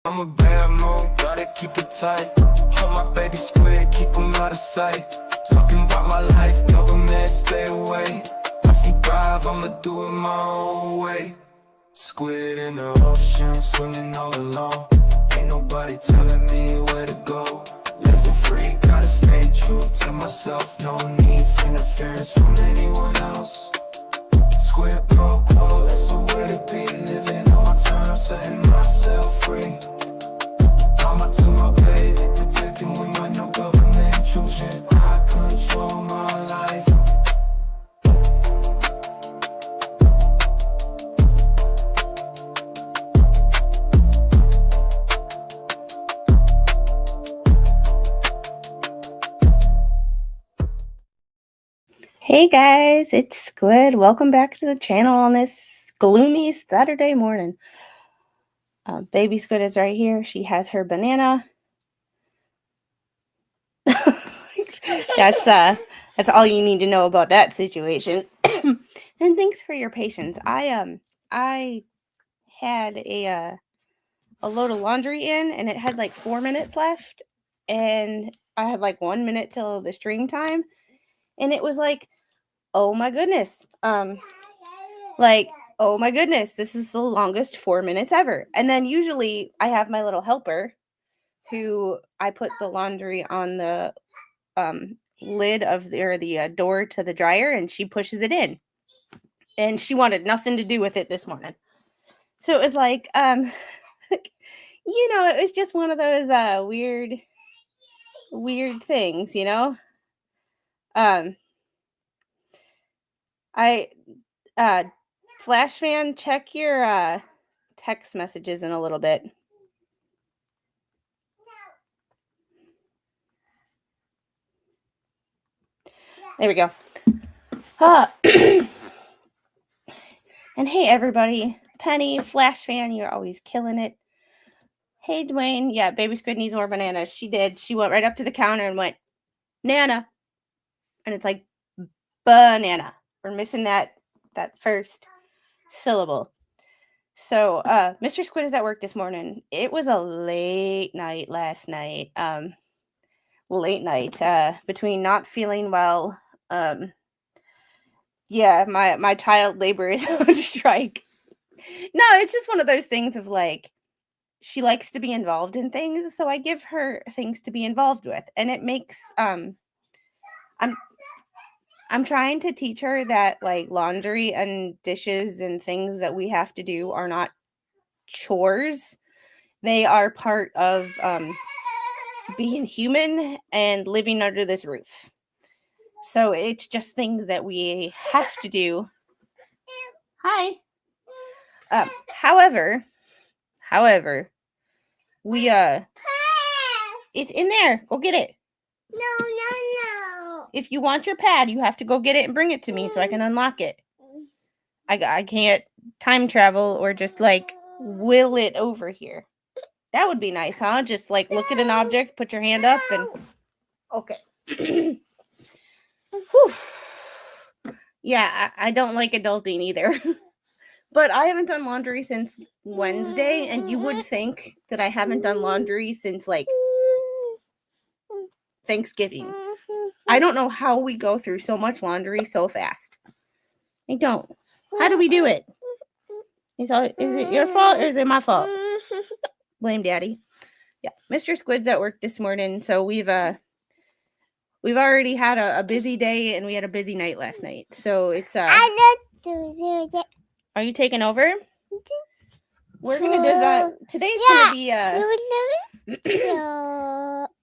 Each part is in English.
I'm a bad mood, gotta keep it tight. Hold my baby squid, keep him out of sight. Talking about my life, government, stay away. Watch me drive, I'ma do it my own way. Squid in the ocean, swimming all alone. Ain't nobody telling me where to go. Living free, gotta stay true to myself. No need for interference from anyone else. Squid pro quo, that's the way to be. Living on my terms, setting myself free. Mama to my baby, protecting with my no government intrusion. I control my life. Hey guys, it's Squid. Welcome back to the channel on this gloomy Saturday morning. Baby Squid is right here. She has her banana. That's all you need to know about that situation. And thanks for your patience. I had a load of laundry in, and it had like 4 minutes left, and I had like 1 minute till the stream time, and it was like, oh my goodness. Oh my goodness, this is the longest 4 minutes ever. And then usually I have my little helper who I put the laundry on the lid of the door to the dryer, and she pushes it in. And she wanted nothing to do with it this morning. So it was like, it was just one of those weird things, I Flash fan, check your text messages in a little bit. There we go. And hey everybody, Penny, Flash fan, you're always killing it. Hey Dwayne, yeah, Baby Squid needs more bananas. She did. She went right up to the counter and went, Nana. And it's like, banana. We're missing that first syllable. So Mr. Squid is at work this morning. It was a late night last night. Between not feeling well. Yeah, my child labor is on strike. No, it's just one of those things of like, she likes to be involved in things, so I give her things to be involved with, and it makes I'm trying to teach her that like laundry and dishes and things that we have to do are not chores. They are part of being human and living under this roof. So it's just things that we have to do. Hi. However, we it's in there. Go get it. No. If you want your pad, you have to go get it and bring it to me so I can unlock it. I can't time travel or just like will it over here. That would be nice, huh? Just like look at an object, put your hand up, and okay. Yeah, I don't like adulting either. But I haven't done laundry since Wednesday, and you would think that I haven't done laundry since like Thanksgiving. I don't know how we go through so much laundry so fast. I don't. How do we do it? Is it your fault or is it my fault? Blame Daddy. Yeah, Mr. Squid's at work this morning, so we've already had a busy day, and we had a busy night last night. So it's Are you taking over? We're gonna design. Today's gonna be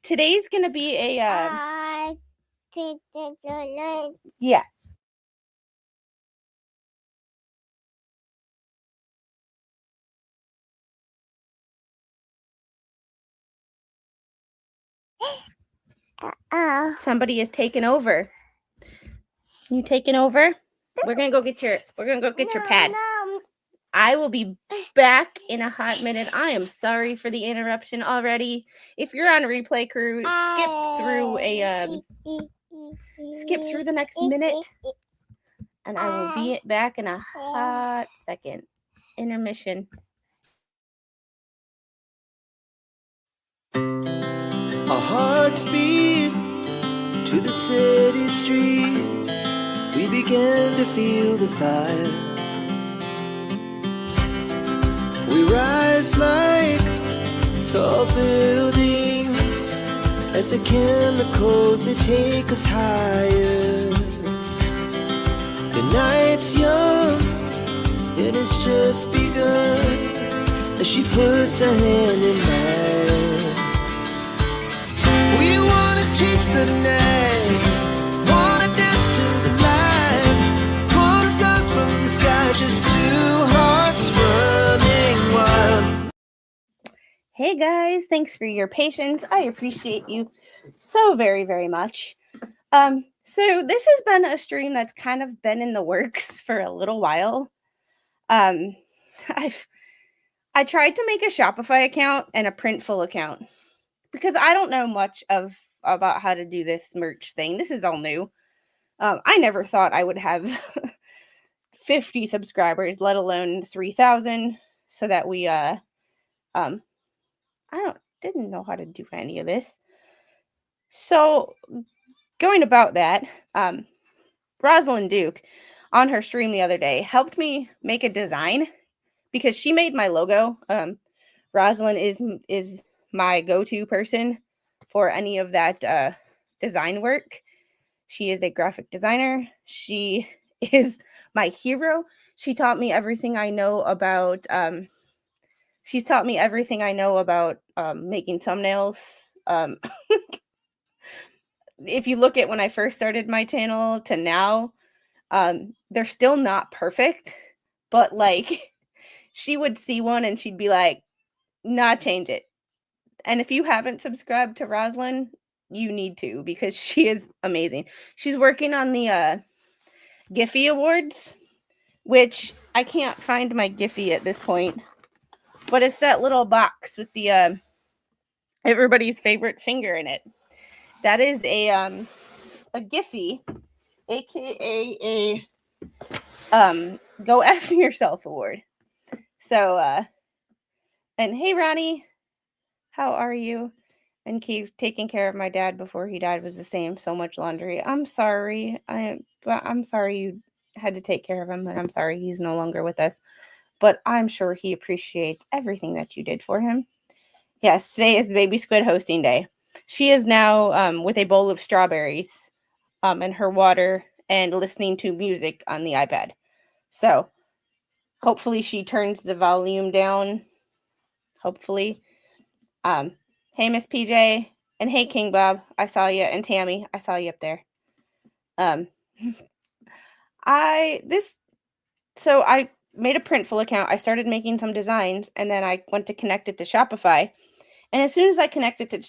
Today's gonna be a yeah. Somebody is taking over. You taking over? We're gonna go get your pad. No. I will be back in a hot minute. I am sorry for the interruption already. If you're on a replay crew, skip through the next minute, and I will be back in a hot second. Intermission. Our hearts beat to the city streets. We began to feel the fire. We rise like tall buildings as the chemicals, they take us higher. The night's young, it has just begun as she puts her hand in mine. We wanna chase the night, wanna dance to the light, pull the stars from the sky, just two hearts running wild. Hey guys, thanks for your patience. I appreciate you so very, very much. So this has been a stream that's kind of been in the works for a little while. I tried to make a Shopify account and a Printful account because I don't know much about how to do this merch thing. This is all new. I never thought I would have 50 subscribers, let alone 3,000, so that we didn't know how to do any of this. So going about that, Rosalind Duke on her stream the other day helped me make a design because she made my logo. Rosalind is my go-to person for any of that design work. She is a graphic designer. She is my hero. She taught me everything I know about she's taught me everything I know about making thumbnails. If you look at when I first started my channel to now, they're still not perfect, but like she would see one and she'd be like, nah, change it. And if you haven't subscribed to Rosalind, you need to, because she is amazing. She's working on the Giphy Awards, which I can't find my Giphy at this point, but it's that little box with the everybody's favorite finger in it. That is a Giphy, aka a Go F Yourself award. So and hey Ronnie, how are you? And keep taking care of my dad before he died was the same. So much laundry. I'm sorry. I'm sorry you had to take care of him, and I'm sorry he's no longer with us. But I'm sure he appreciates everything that you did for him. Yes, today is Baby Squid hosting day. She is now with a bowl of strawberries and her water and listening to music on the iPad. So hopefully she turns the volume down. Hopefully. Hey, Miss PJ, and hey, King Bob, I saw you, and Tammy, I saw you up there. So I made a Printful account. I started making some designs, and then I went to connect it to Shopify. And as soon as I connected to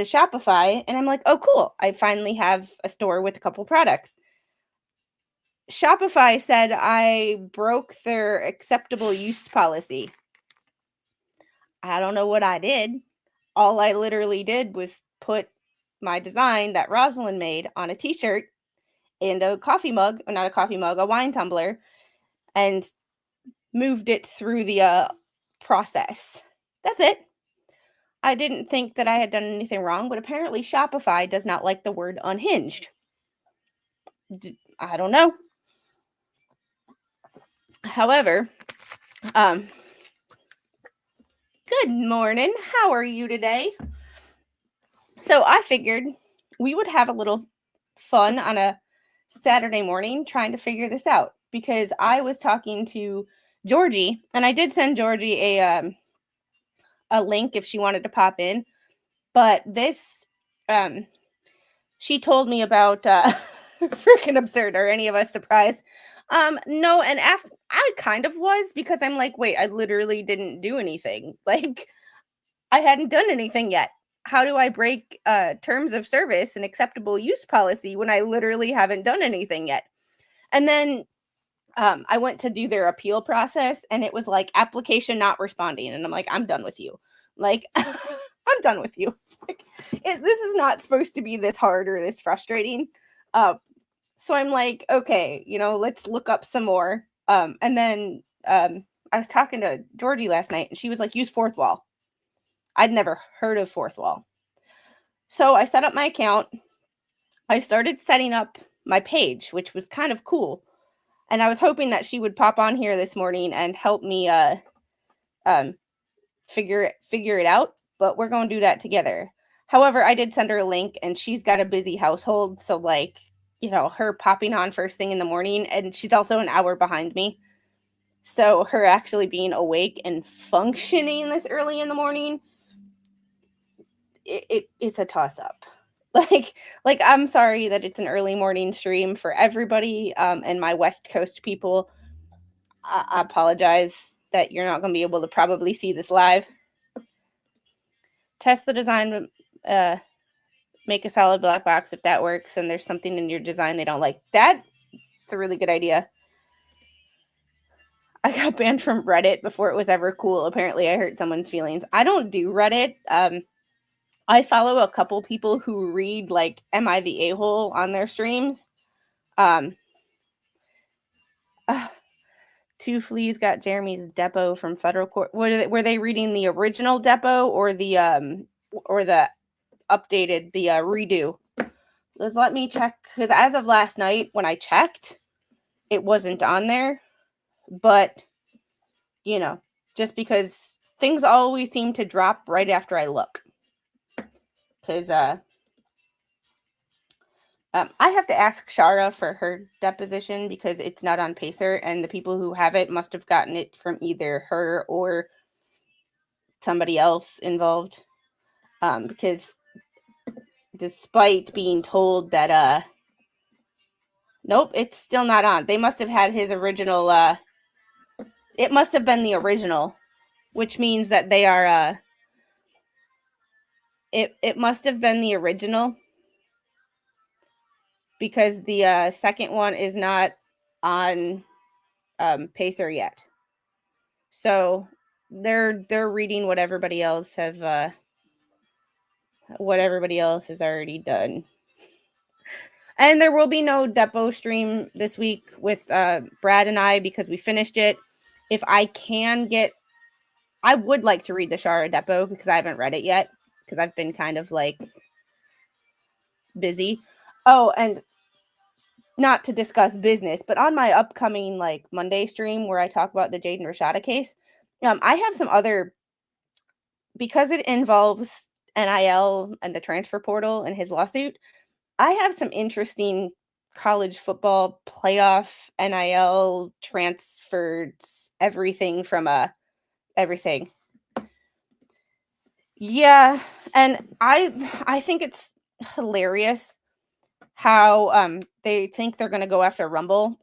Shopify, and I'm like, oh, cool, I finally have a store with a couple products. Shopify said I broke their acceptable use policy. I don't know what I did. All I literally did was put my design that Rosalind made on a t-shirt and a coffee mug, or not a coffee mug, a wine tumbler, and moved it through the process. That's it. I didn't think that I had done anything wrong, but apparently Shopify does not like the word unhinged. I don't know. However, good morning. How are you today? So I figured we would have a little fun on a Saturday morning trying to figure this out, because I was talking to Georgie, and I did send Georgie a link if she wanted to pop in, but this she told me about freaking absurd. Are any of us surprised? No, and after I kind of was, because I'm like, wait, I literally didn't do anything. Like, I hadn't done anything yet. How do I break terms of service and acceptable use policy when I literally haven't done anything yet? And then I went to do their appeal process, and it was like application not responding. And I'm like, I'm done with you. Like, I'm done with you. Like, this is not supposed to be this hard or this frustrating. So I'm like, okay, let's look up some more. And then I was talking to Georgie last night, and she was like, use Fourth Wall. I'd never heard of Fourth Wall. So I set up my account. I started setting up my page, which was kind of cool. And I was hoping that she would pop on here this morning and help me figure it out, but we're going to do that together. However, I did send her a link, and she's got a busy household, so like, her popping on first thing in the morning, and she's also an hour behind me. So her actually being awake and functioning this early in the morning, it's a toss up. Like I'm sorry that it's an early morning stream for everybody, and my West Coast people. I apologize that you're not going to be able to probably see this live. Test the design, make a solid black box if that works, and there's something in your design they don't like. That's a really good idea. I got banned from Reddit before it was ever cool. Apparently, I hurt someone's feelings. I don't do Reddit. I follow a couple people who read like "Am I the A-hole" on their streams. Two Fleas got Jeremy's depo from federal court. Were they reading the original depo or the updated, the redo? Let me check, because as of last night when I checked, it wasn't on there. But just because things always seem to drop right after I look, because I have to ask Shara for her deposition because it's not on Pacer, and the people who have it must have gotten it from either her or somebody else involved. Because despite being told that, nope, it's still not on. They must have had his original, it must have been the original, which means that they are, it must have been the original, because the second one is not on Pacer yet. So they're reading what everybody else has already done. And there will be no Depo stream this week with Brad and I, because we finished it. If I can I would like to read the Shara Depo, because I haven't read it yet, because I've been kind of like busy. Oh, and not to discuss business, but on my upcoming like Monday stream where I talk about the Jaden Rashada case, I have some other, because it involves NIL and the transfer portal and his lawsuit, I have some interesting college football playoff NIL transfers, everything from everything. Yeah, and I think it's hilarious how they think they're going to go after Rumble.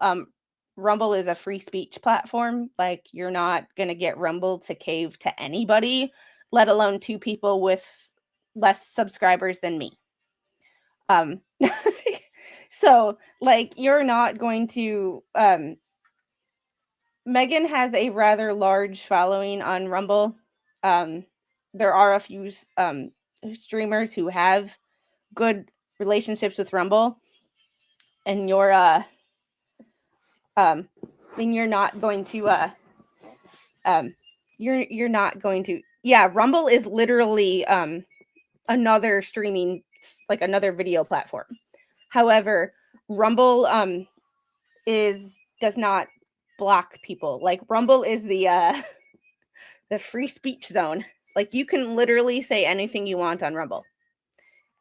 Rumble is a free speech platform. Like, you're not going to get Rumble to cave to anybody, let alone two people with less subscribers than me. So like, you're not going to Megan has a rather large following on Rumble. There are a few streamers who have good relationships with Rumble, and you're not going to you're not going to, yeah, Rumble is literally another streaming, like another video platform. However, Rumble does not block people. Like, Rumble is the free speech zone. Like, you can literally say anything you want on Rumble,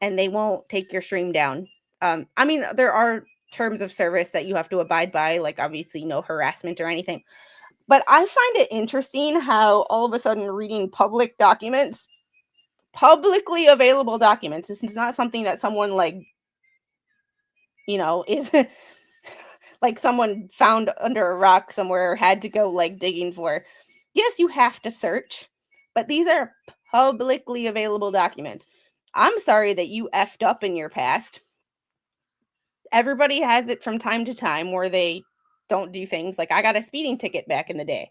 and they won't take your stream down. I mean, there are terms of service that you have to abide by, like obviously no harassment or anything. But I find it interesting how all of a sudden reading publicly available documents, this is not something that someone like, is like someone found under a rock somewhere or had to go like digging for. Yes, you have to search, but these are publicly available documents. I'm sorry that you effed up in your past. Everybody has it from time to time where they don't do things. Like, I got a speeding ticket back in the day.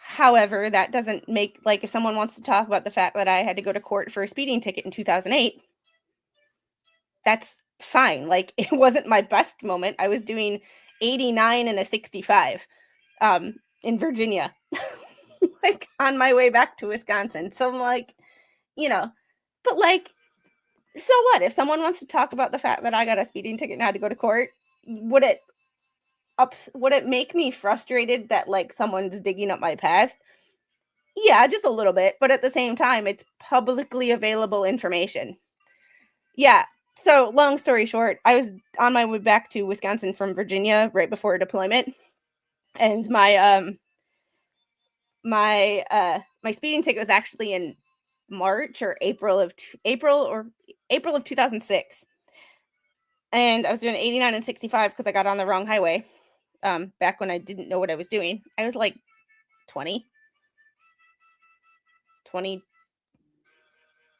However, that doesn't make, like, if someone wants to talk about the fact that I had to go to court for a speeding ticket in 2008, that's fine. Like, it wasn't my best moment. I was doing 89 and a 65 in Virginia, like on my way back to Wisconsin. So I'm like, But like, so what? If someone wants to talk about the fact that I got a speeding ticket and had to go to court, would it make me frustrated that like someone's digging up my past? Yeah, just a little bit, but at the same time, it's publicly available information. Yeah. So, long story short, I was on my way back to Wisconsin from Virginia right before deployment, and my speeding ticket was actually in March or April of 2006. And I was doing 89 and 65 because I got on the wrong highway. Back when I didn't know what I was doing. I was like 20. I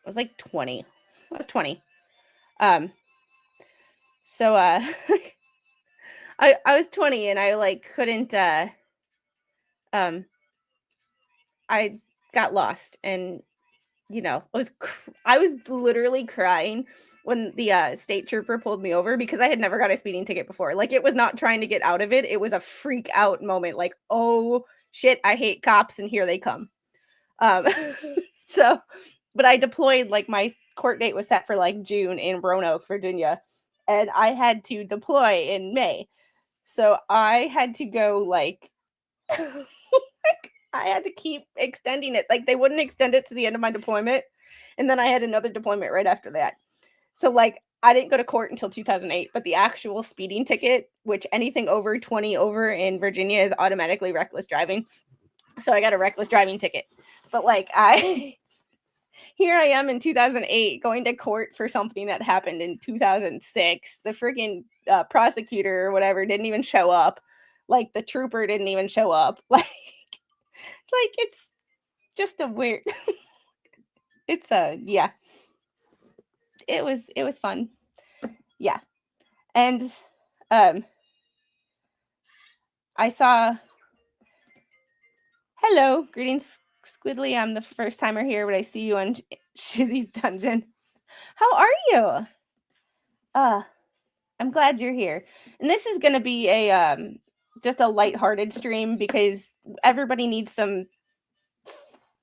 was like 20. I was 20. So I was 20 and I like couldn't I got lost, and I was literally crying when the state trooper pulled me over because I had never got a speeding ticket before. Like, it was not trying to get out of it. It was a freak out moment. Like, oh shit, I hate cops and here they come. So, but I deployed, like my court date was set for like June in Roanoke, Virginia, and I had to deploy in May. So I had to go like I had to keep extending it. Like, they wouldn't extend it to the end of my deployment. And then I had another deployment right after that. So like, I didn't go to court until 2008, but the actual speeding ticket, which anything over 20 over in Virginia is automatically reckless driving. So I got a reckless driving ticket. But like, here I am in 2008 going to court for something that happened in 2006. The freaking prosecutor or whatever didn't even show up. Like, the trooper didn't even show up. Like it's just a weird it's yeah. It was fun. Yeah. And I saw hello, greetings Squidly. I'm the first timer here, but I see you on Shizzy's Dungeon. How are you? I'm glad you're here. And this is gonna be a just a lighthearted stream because everybody needs some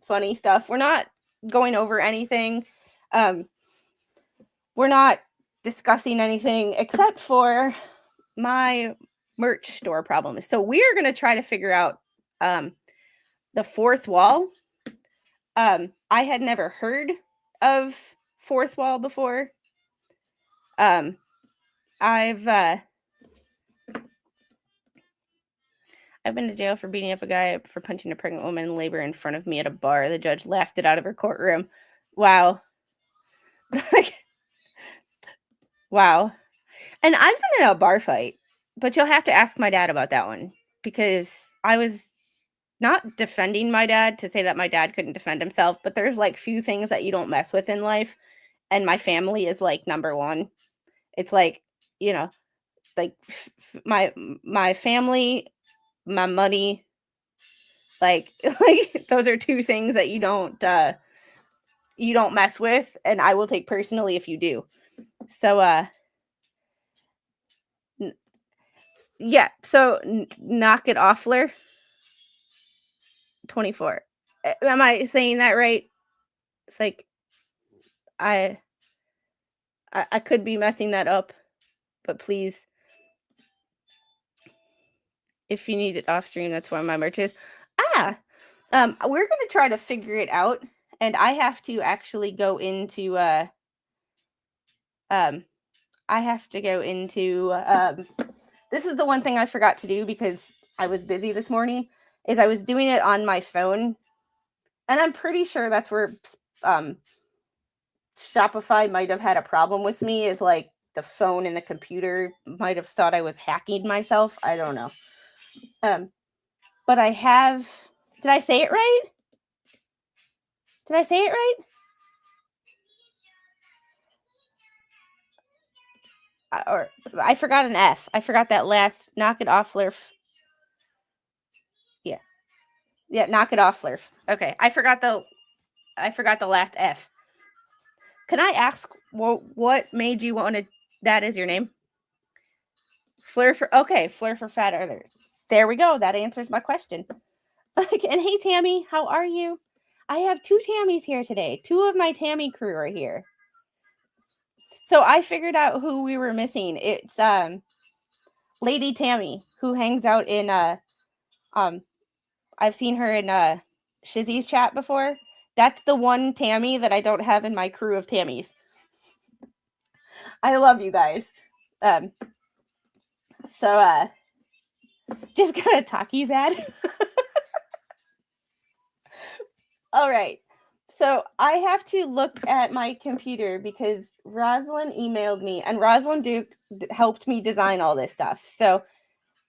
funny stuff. We're not going over anything. We're not discussing anything except for my merch store problem. So we're going to try to figure out the fourth wall. I had never heard of fourth wall before. I've been to jail for beating up a guy for punching a pregnant woman in labor in front of me at a bar. The judge laughed it out of her courtroom. Wow. Wow. And I've been in a bar fight, but you'll have to ask my dad about that one because I was not defending my dad to say that my dad couldn't defend himself, but there's like few things that you don't mess with in life. And my family is like number one. It's like, like my family, my money, like those are two things that you don't mess with, and I will take personally if you do. So yeah, so knock it offler 24. Am I saying that right? It's like I could be messing that up, but please, if you need it off stream, that's why my merch is. We're gonna try to figure it out, and I have to actually go into this is the one thing I forgot to do because I was busy this morning, is I was doing it on my phone, and I'm pretty sure that's where Shopify might have had a problem with me, is like the phone and the computer might have thought I was hacking myself. I don't know. But I have, did I say it right? Did I say it right? Or I forgot an F. I forgot that last knock it off, Lurf. Yeah, knock it off, Lurf. Okay, I forgot the last F. Can I ask what made you want to? That is your name. Fleur for fat others. There we go. That answers my question. And hey, Tammy, how are you? I have 2 Tammys here today. 2 of my Tammy crew are here. So I figured out who we were missing. It's Lady Tammy, who hangs out in I've seen her in Shizzy's chat before. That's the one Tammy that I don't have in my crew of Tammys. I love you guys. So just got a Takis ad. All right. So I have to look at my computer because Rosalind emailed me, and Rosalind Duke helped me design all this stuff. So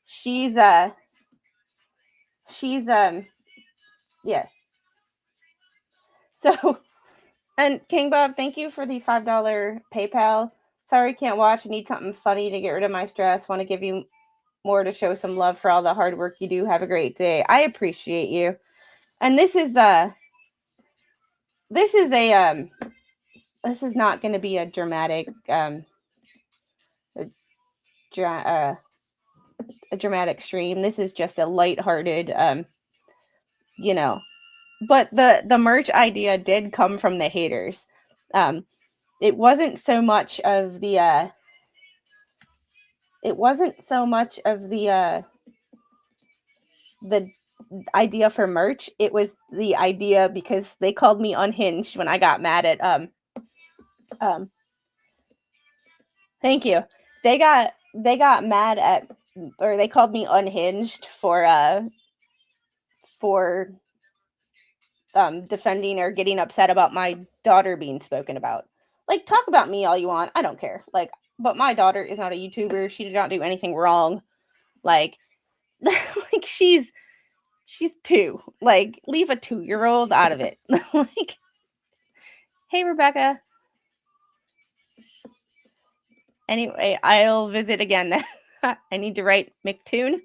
she's yeah. So, and King Bob, thank you for the $5 PayPal. Sorry, can't watch. I need something funny to get rid of my stress. Want to give you more to show some love for all the hard work you do. Have a great day. I appreciate you. And this is this is not going to be a dramatic a dramatic stream. This is just a lighthearted you know. But the merch idea did come from the haters. It wasn't so much of the the idea for merch. It was the idea because they called me unhinged when I got mad at thank you. They got mad at, or they called me unhinged for defending or getting upset about my daughter being spoken about. Like, talk about me all you want. I don't care. Like, but my daughter is not a YouTuber. She did not do anything wrong. Like, like she's 2. Like, leave a 2-year-old out of it. Like, hey, Rebecca. Anyway, I'll visit again. I need to write McToon.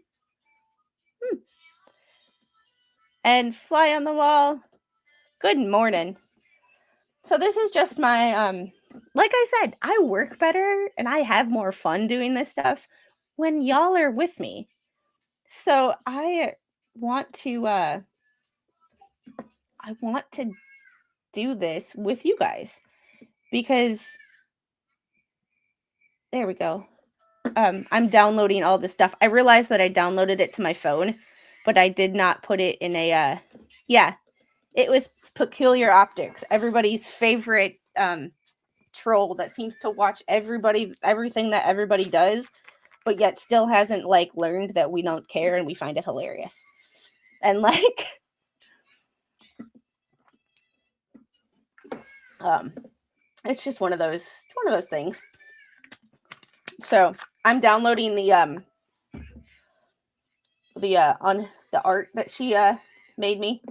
And fly on the wall. Good morning. So this is just my like I said, I work better and I have more fun doing this stuff when y'all are with me. So I want to do this with you guys because there we go. I'm downloading all this stuff. I realized that I downloaded it to my phone, but I did not put it in a yeah. It was Peculiar Optics, everybody's favorite troll that seems to watch everything that everybody does, but yet still hasn't like learned that we don't care and we find it hilarious. And like it's just one of those things. So I'm downloading the art that she made me.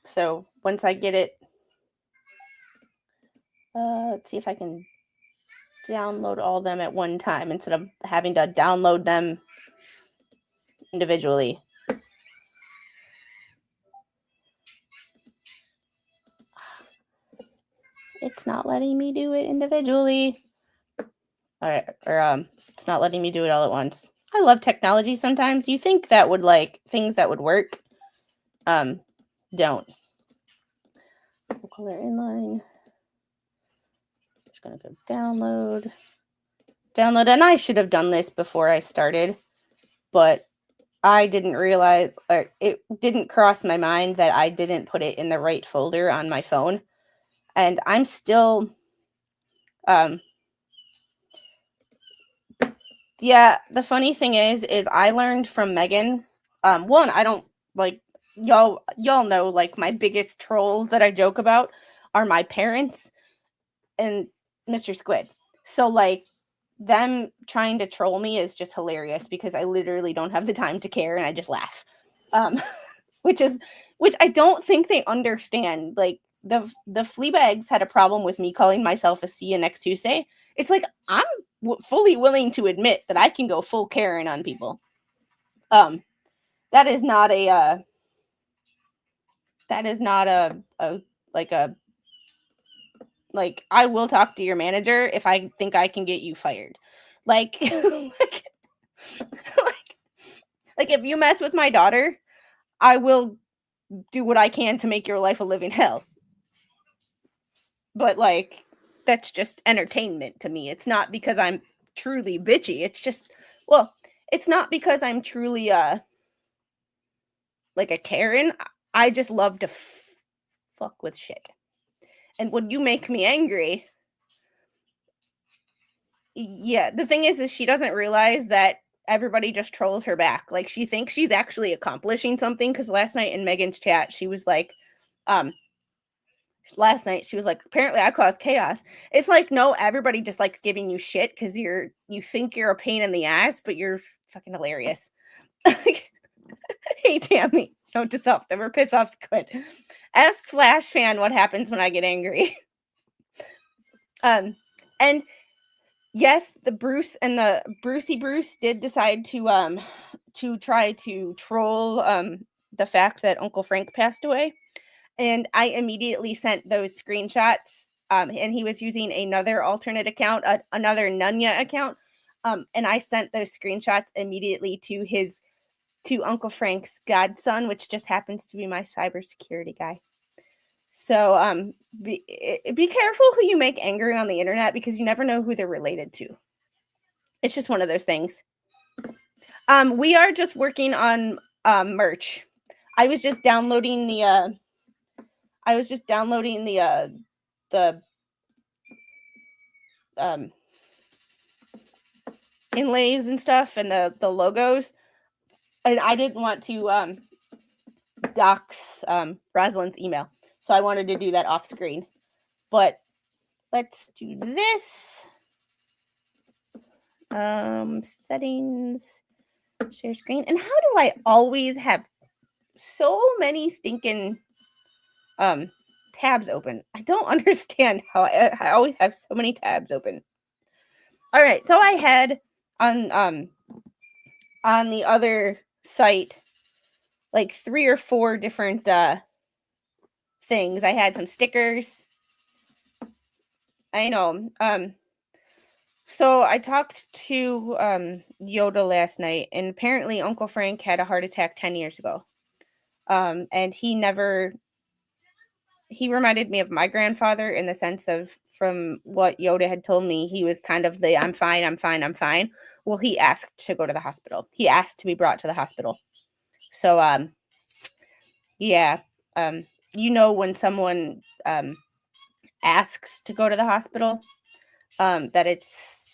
So once I get it, let's see if I can download all of them at one time instead of having to download them individually. It's not letting me do it individually. All right, or it's not letting me do it all at once. I love technology sometimes. You think that would like things that would work. Don't. Full color inline. Just gonna go download. And I should have done this before I started, but I didn't realize, or it didn't cross my mind that I didn't put it in the right folder on my phone. And I'm still, yeah, the funny thing is I learned from Megan. One, I don't like, y'all know, like, my biggest trolls that I joke about are my parents and Mr. Squid. So like them trying to troll me is just hilarious because I literally don't have the time to care and I just laugh. Which I don't think they understand. Like the Fleabags had a problem with me calling myself a see you next Tuesday. It's like I'm fully willing to admit that I can go full Karen on people. That is not a like I will talk to your manager if I think I can get you fired. Like like if you mess with my daughter, I will do what I can to make your life a living hell. But like, that's just entertainment to me. It's not because I'm truly bitchy. It's just, well, it's not because I'm truly like a Karen. I just love to fuck with shit. And when you make me angry, yeah, the thing is she doesn't realize that everybody just trolls her back. Like, she thinks she's actually accomplishing something, because last night in Megan's chat, she was like, apparently I caused chaos. It's like, no, everybody just likes giving you shit because you think you're a pain in the ass, but you're fucking hilarious. Hey, Tammy, note to self, never piss off's good. Ask Flash Fan what happens when I get angry. And yes, the Bruce and the Brucey Bruce did decide to try to troll the fact that Uncle Frank passed away. And I immediately sent those screenshots. And he was using another alternate account, another Nunya account. And I sent those screenshots immediately to Uncle Frank's godson, which just happens to be my cybersecurity guy. So be careful who you make angry on the internet, because you never know who they're related to. It's just one of those things. We are just working on merch. I was just downloading the inlays and stuff, and the logos, and I didn't want to dox Rosalind's email, so I wanted to do that off screen. But let's do this. Settings, share screen. And how do I always have so many stinking tabs open? I don't understand how I always have so many tabs open. All right, so I had on the other site like 3 or 4 different things. I had some stickers. I know. So I talked to Yoda last night, and apparently Uncle Frank had a heart attack 10 years ago. And he reminded me of my grandfather, in the sense of, from what Yoda had told me, he was kind of the I'm fine, I'm fine, I'm fine. Well, he asked to go to the hospital. He asked to be brought to the hospital. So, yeah, when someone asks to go to the hospital, that it's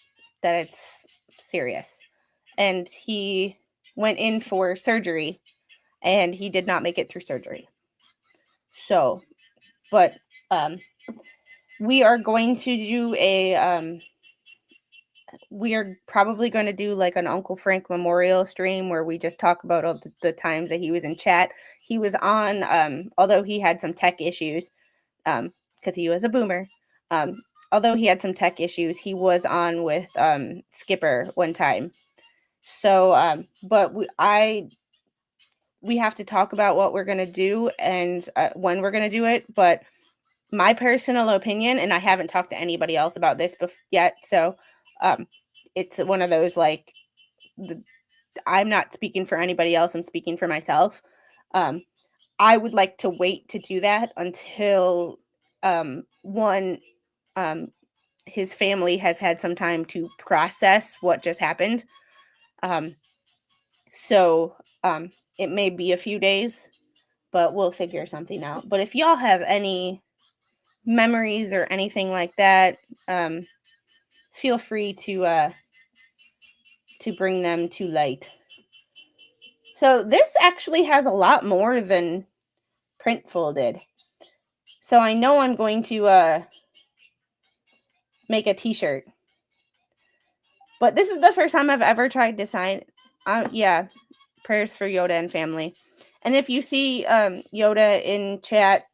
serious. And he went in for surgery, and he did not make it through surgery. So, but we are going to do we are probably going to do like an Uncle Frank memorial stream, where we just talk about all the times that he was in chat. He was on, although he had some tech issues, because he was a boomer. Although he had some tech issues, he was on with Skipper one time. So, but we have to talk about what we're going to do and when we're going to do it. But my personal opinion, and I haven't talked to anybody else about this yet, so it's one of those, like, I'm not speaking for anybody else, I'm speaking for myself. I would like to wait to do that until his family has had some time to process what just happened. So it may be a few days, but we'll figure something out. But if y'all have any memories or anything like that, feel free to bring them to light. So this actually has a lot more than Printful did. So I know I'm going to make a t-shirt. But this is the first time I've ever tried to sign. Yeah, prayers for Yoda and family. And if you see Yoda in chat,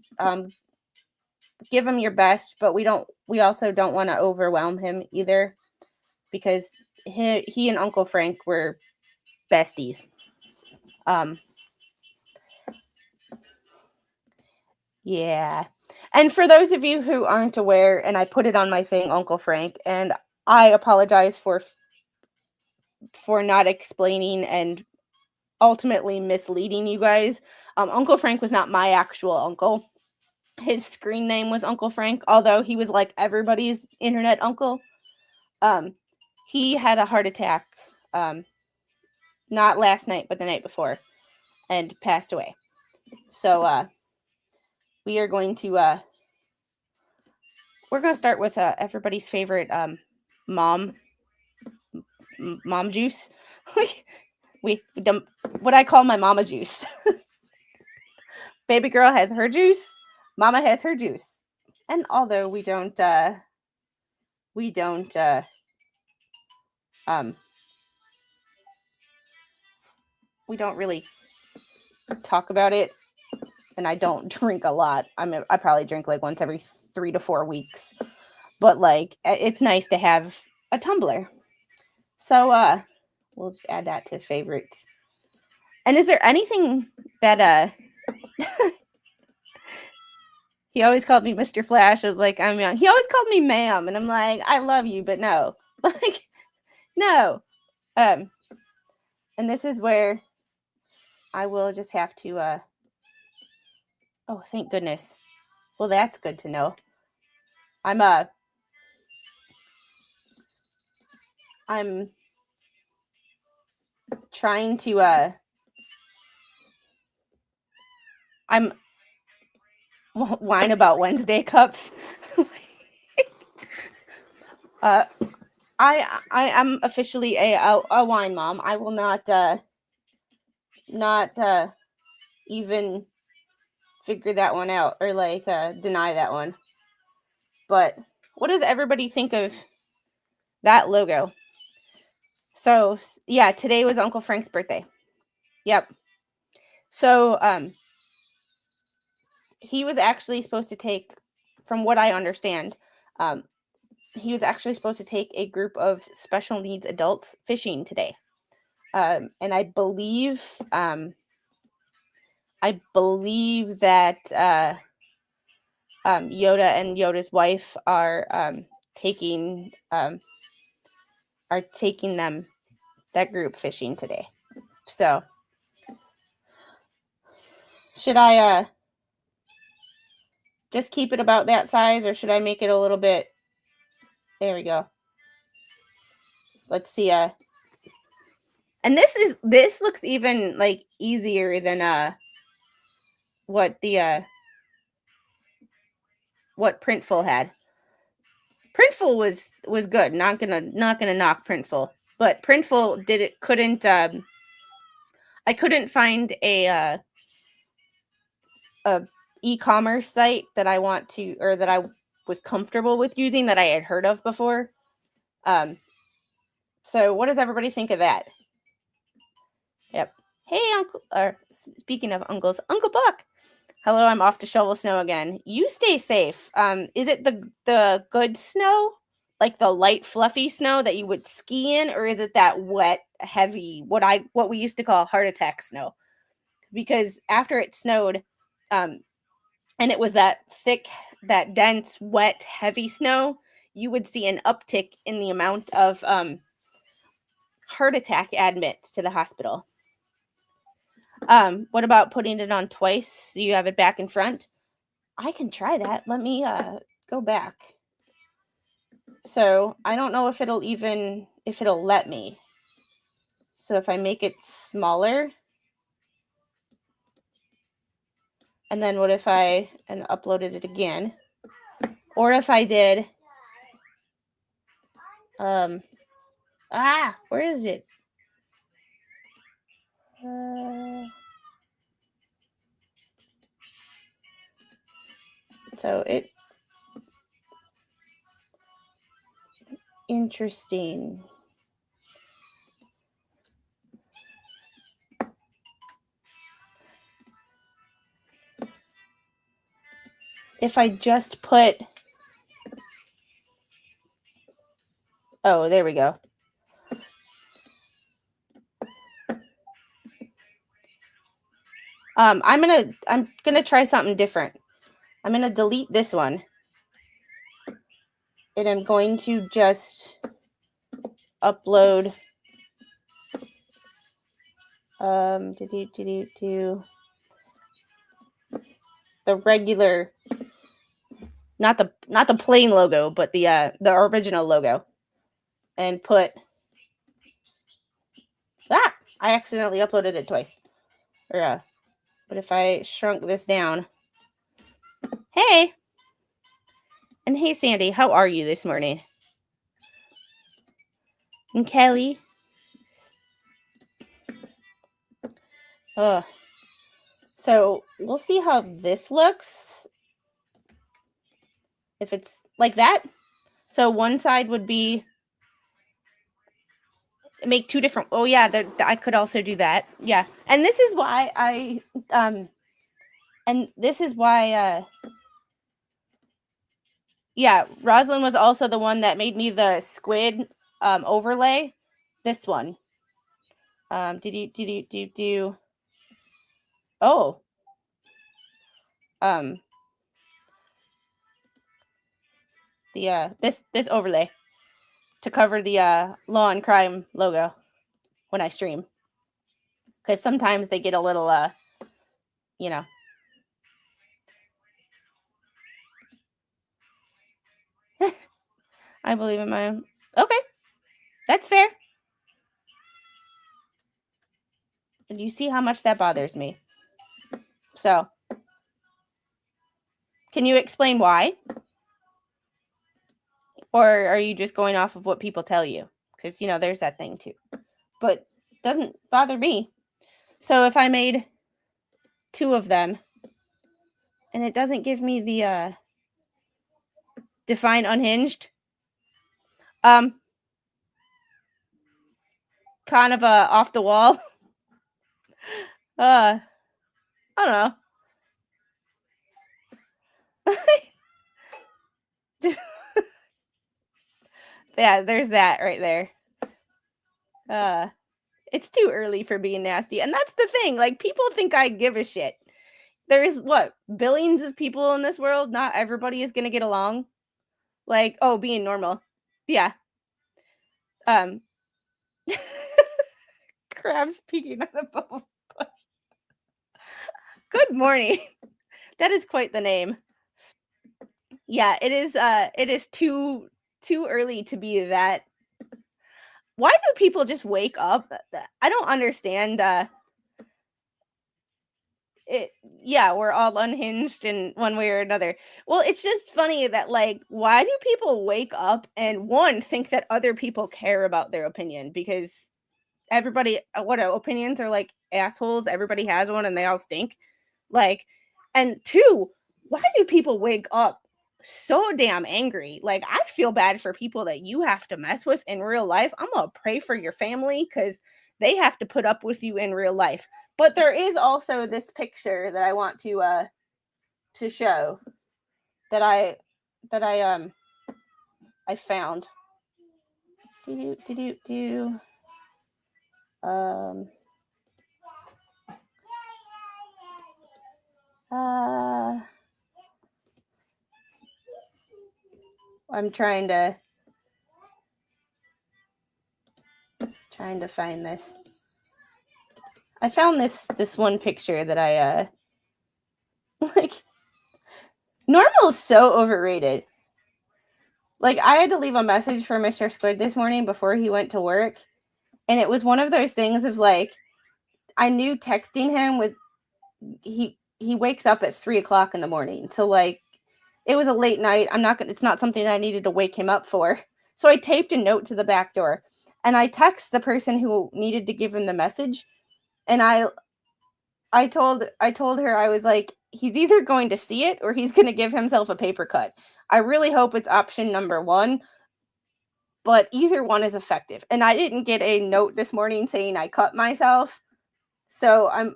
give him your best, but we also don't want to overwhelm him either, because he and Uncle Frank were besties. Yeah. And for those of you who aren't aware, and I put it on my thing, Uncle Frank, and I apologize for not explaining and ultimately misleading you guys. Uncle Frank was not my actual uncle. His screen name was Uncle Frank, although he was like everybody's internet uncle. He had a heart attack, not last night, but the night before, and passed away. So we are going to we're going to start with everybody's favorite mom juice. What I call my mama juice. Baby girl has her juice, mama has her juice. And although we don't really talk about it, and I don't drink a lot. I probably drink like once every 3 to 4 weeks. But like it's nice to have a tumbler. So we'll just add that to favorites. And is there anything that he always called me Mr. Flash. I was like, I'm young. He always called me ma'am, and I'm like, I love you, but no. Like, no. And this is where I will just have to oh, thank goodness. Well, that's good to know. I'm trying to I'm whine about Wednesday cups. I am officially a wine mom. I will not even figure that one out or like deny that one. But what does everybody think of that logo? So yeah, today was Uncle Frank's birthday. Yep. So he was actually supposed to take, from what I understand, he was actually supposed to take a group of special needs adults fishing today. And I believe that Yoda and Yoda's wife are taking them, that group, fishing today. So should I just keep it about that size, or should I make it a little bit? There we go. Let's see. And this looks even like easier than what what Printful had. Printful was good. Not gonna knock Printful, but Printful couldn't. I couldn't find a e-commerce site that I want to, or that I was comfortable with using, that I had heard of before. So what does everybody think of that? Yep. Hey, Uncle. Speaking of uncles, Uncle Buck. Hello, I'm off to shovel snow again. You stay safe. Is it the good snow, like the light fluffy snow that you would ski in, or is it that wet, heavy, what we used to call heart attack snow? Because after it snowed, and it was that thick, that dense, wet, heavy snow, you would see an uptick in the amount of heart attack admits to the hospital. What about putting it on twice so you have it back and front? I can try that. Let me go back. So I don't know if it'll let me. So if I make it smaller, and then what if I uploaded it again? Or if I did where is it? So it interesting. If I just put, oh, there we go. I'm gonna try something different. I'm gonna delete this one, and I'm going to just upload. the regular, not the plain logo, but the original logo, and put that. I accidentally uploaded it twice. But if I shrunk this down, hey, and hey, Sandy, how are you this morning? And Kelly. So we'll see how this looks. If it's like that. So one side would be make two different. Oh yeah, I could also do that. Yeah, and this is why yeah, Rosalind was also the one that made me the squid overlay. This one. Did you? Oh. This overlay to cover the law and crime logo when I stream, because sometimes they get a little you know. I believe in my own. Okay, that's fair. And you see how much that bothers me. So, can you explain why? Or are you just going off of what people tell you? Because, there's that thing too. But it doesn't bother me. So if I made two of them, and it doesn't give me the define unhinged, kind of off the wall. I don't know. Yeah, there's that right there. It's too early for being nasty. And that's the thing. Like, people think I give a shit. There's billions of people in this world. Not everybody is going to get along. Like, being normal. Yeah. Crabs peeking out of bubble bush. Good morning. That is quite the name. Yeah, it is. It is too early to be that. Why do people just wake up? I don't understand. Yeah, we're all unhinged in one way or another. Well, it's just funny that, like, why do people wake up and think that other people care about their opinion? Because everybody, opinions are like assholes. Everybody has one and they all stink. Like, and two, why do people wake up so damn angry? Like, I feel bad for people that you have to mess with in real life. I'm gonna pray for your family because they have to put up with you in real life. But there is also this picture that I want to show that I found. I'm trying to find this. I found this one picture that I like. Normal is so overrated. Like, I had to leave a message for Mr. Squid this morning before he went to work, and it was one of those things of like, I knew texting him was he wakes up at 3:00 in the morning, so like, it was a late night. It's not something that I needed to wake him up for. So I taped a note to the back door, and I text the person who needed to give him the message, and I told her, I was like, he's either going to see it or he's going to give himself a paper cut. I really hope it's option number one, but either one is effective. And I didn't get a note this morning saying I cut myself. So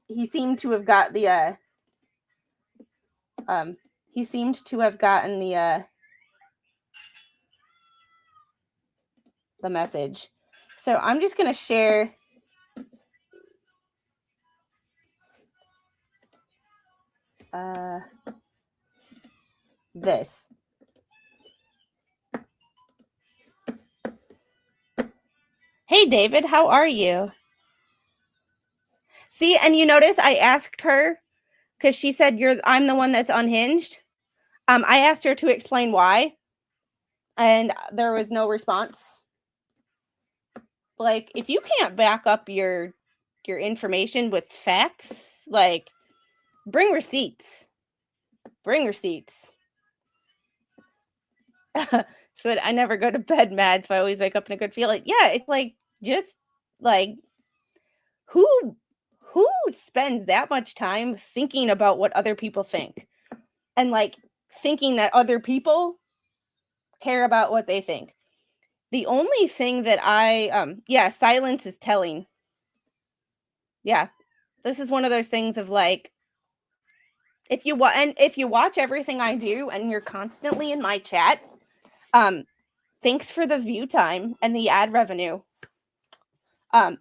he seemed to have got the he seemed to have gotten the message. So I'm just going to share this. Hey, David, how are you? See, and you notice I asked her because she said I'm the one that's unhinged. I asked her to explain why, and there was no response. Like, if you can't back up your information with facts, like, bring receipts. Bring receipts. So I never go to bed mad, so I always wake up in a good feeling. Yeah, it's like, just like, who spends that much time thinking about what other people think, and like thinking that other people care about what they think? The only thing that silence is telling. Yeah, this is one of those things of like, if you watch everything I do and you're constantly in my chat, thanks for the view time and the ad revenue.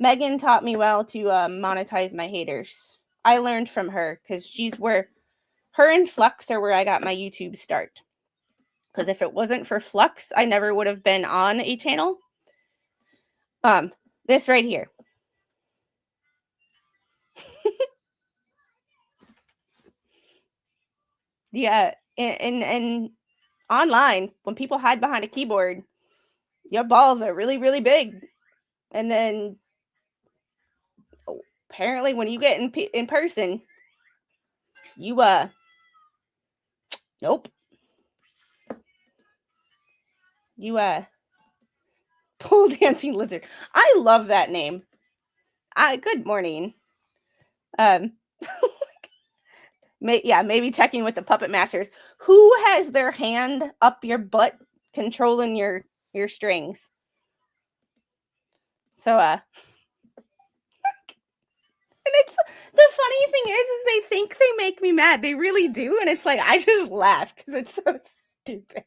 Megan taught me well to monetize my haters. I learned from her, because her and Flux are where I got my YouTube start. Because if it wasn't for Flux, I never would have been on a channel. This right here. Yeah, and online, when people hide behind a keyboard, your balls are really, really big. And then apparently when you get in person, you nope. You pole dancing lizard. I love that name. Good morning. Maybe checking with the puppet masters. Who has their hand up your butt controlling your strings? So and it's the funny thing is they think they make me mad. They really do, and it's like I just laugh because it's so stupid.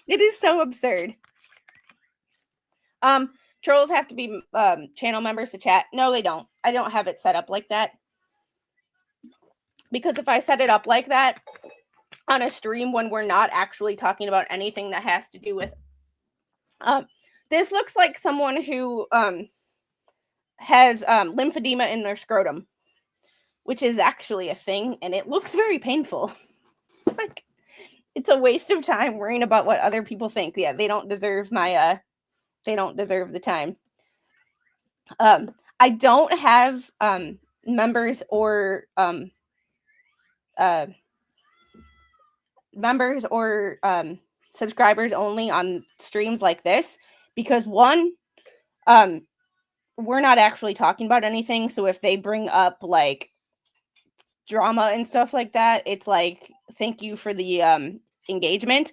It is so absurd. Trolls have to be channel members to chat. No, they don't. I don't have it set up like that. Because if I set it up like that on a stream when we're not actually talking about anything that has to do with this looks like someone who has lymphedema in their scrotum, which is actually a thing, and it looks very painful. Like, it's a waste of time worrying about what other people think. Yeah, they don't deserve they don't deserve the time. I don't have members or subscribers only on streams like this, because one, we're not actually talking about anything. So if they bring up like drama and stuff like that, it's like, thank you for the engagement.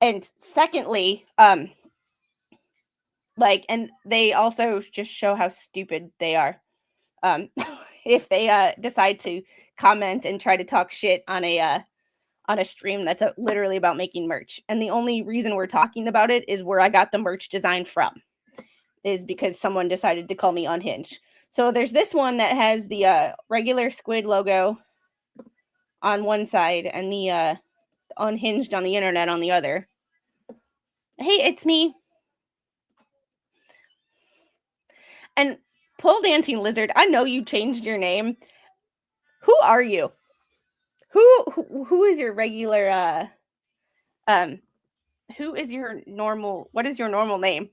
And secondly, and they also just show how stupid they are. If they decide to comment and try to talk shit on a stream that's literally about making merch, and the only reason we're talking about it is where I got the merch design from, is because someone decided to call me unhinged. So there's this one that has the regular squid logo on one side and the unhinged on the internet on the other. Hey, it's me. And pole dancing lizard, I know you changed your name. Who are you? Who is your regular who is your normal, what is your normal name?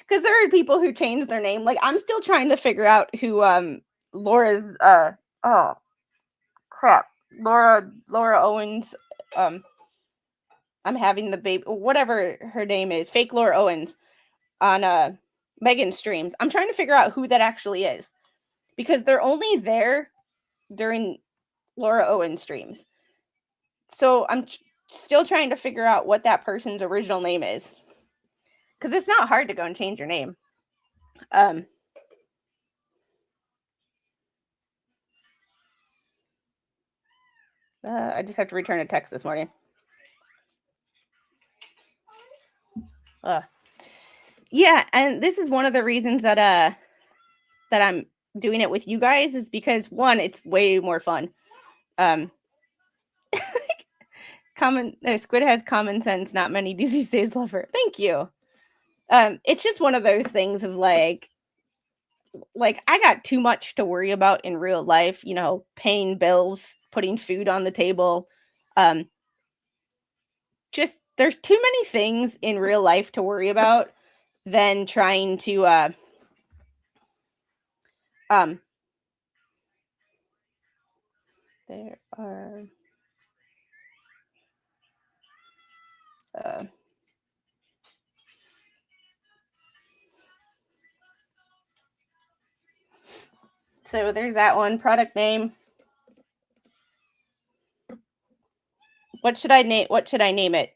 Because there are people who change their name. Like, I'm still trying to figure out who Laura's oh crap. Laura Owens. I'm having the baby, whatever her name is, fake Laura Owens on Megan's streams. I'm trying to figure out who that actually is, because they're only there during Laura Owens streams. So I'm still trying to figure out what that person's original name is, because it's not hard to go and change your name. I just have to return a text this morning. Yeah, and this is one of the reasons that I'm doing it with you guys, is because one, it's way more fun. Squid has common sense, not many do these days, lover. Thank you. It's just one of those things of like, like, I got too much to worry about in real life, you know, paying bills, putting food on the table. Just there's too many things in real life to worry about than trying to um there are uh so there's that one product name. What should I name it?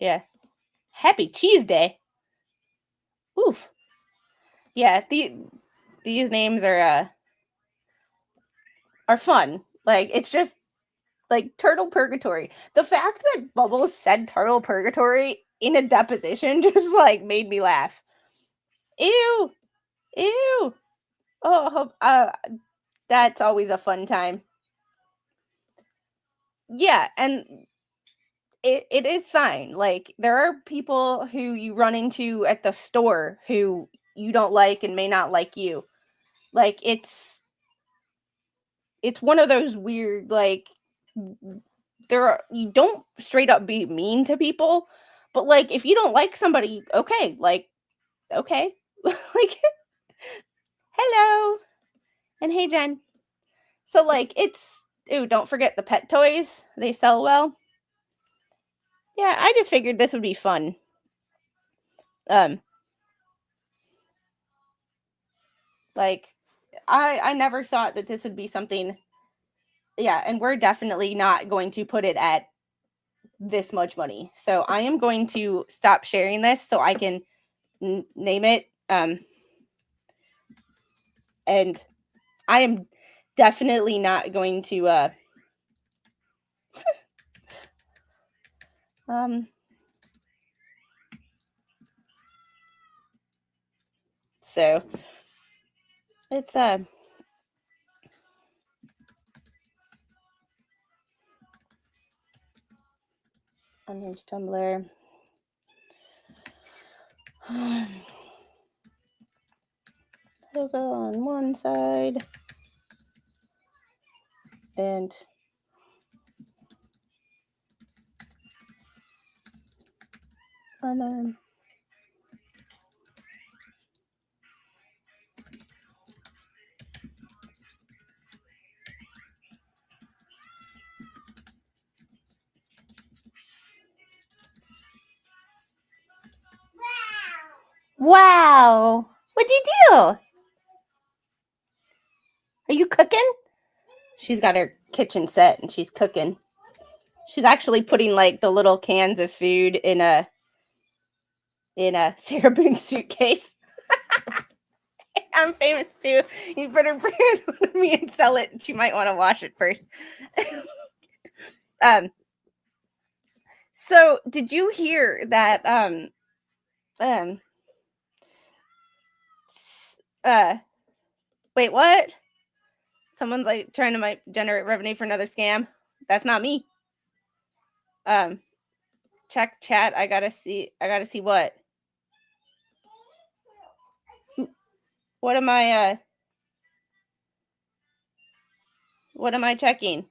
Yeah. Happy Cheese Day. Oof. Yeah, these names are fun. Like, it's just like Turtle Purgatory. The fact that Bubbles said Turtle Purgatory in a deposition just like made me laugh. Ew. Ew. Oh, that's always a fun time. Yeah, and it is fine. Like, there are people who you run into at the store who you don't like and may not like you. Like, it's one of those weird, like, you don't straight up be mean to people, but like, if you don't like somebody, okay, like, okay. Like, hello. And hey, Jen. So like, don't forget the pet toys. They sell well. Yeah, I just figured this would be fun. Like, I never thought that this would be something. Yeah, and we're definitely not going to put it at this much money. So I am going to stop sharing this so I can name it. And I am definitely not going to so it's unhinged Tumblr. Logo on one side and wow. What'd you do? Are you cooking? She's got her kitchen set and she's cooking. She's actually putting like the little cans of food in a Sarah Boone suitcase. I'm famous too. You better bring it to me and sell it. She might want to wash it first. So did you hear that wait, what? Someone's like trying to generate revenue for another scam. That's not me. Check chat. I gotta see what. What am I checking?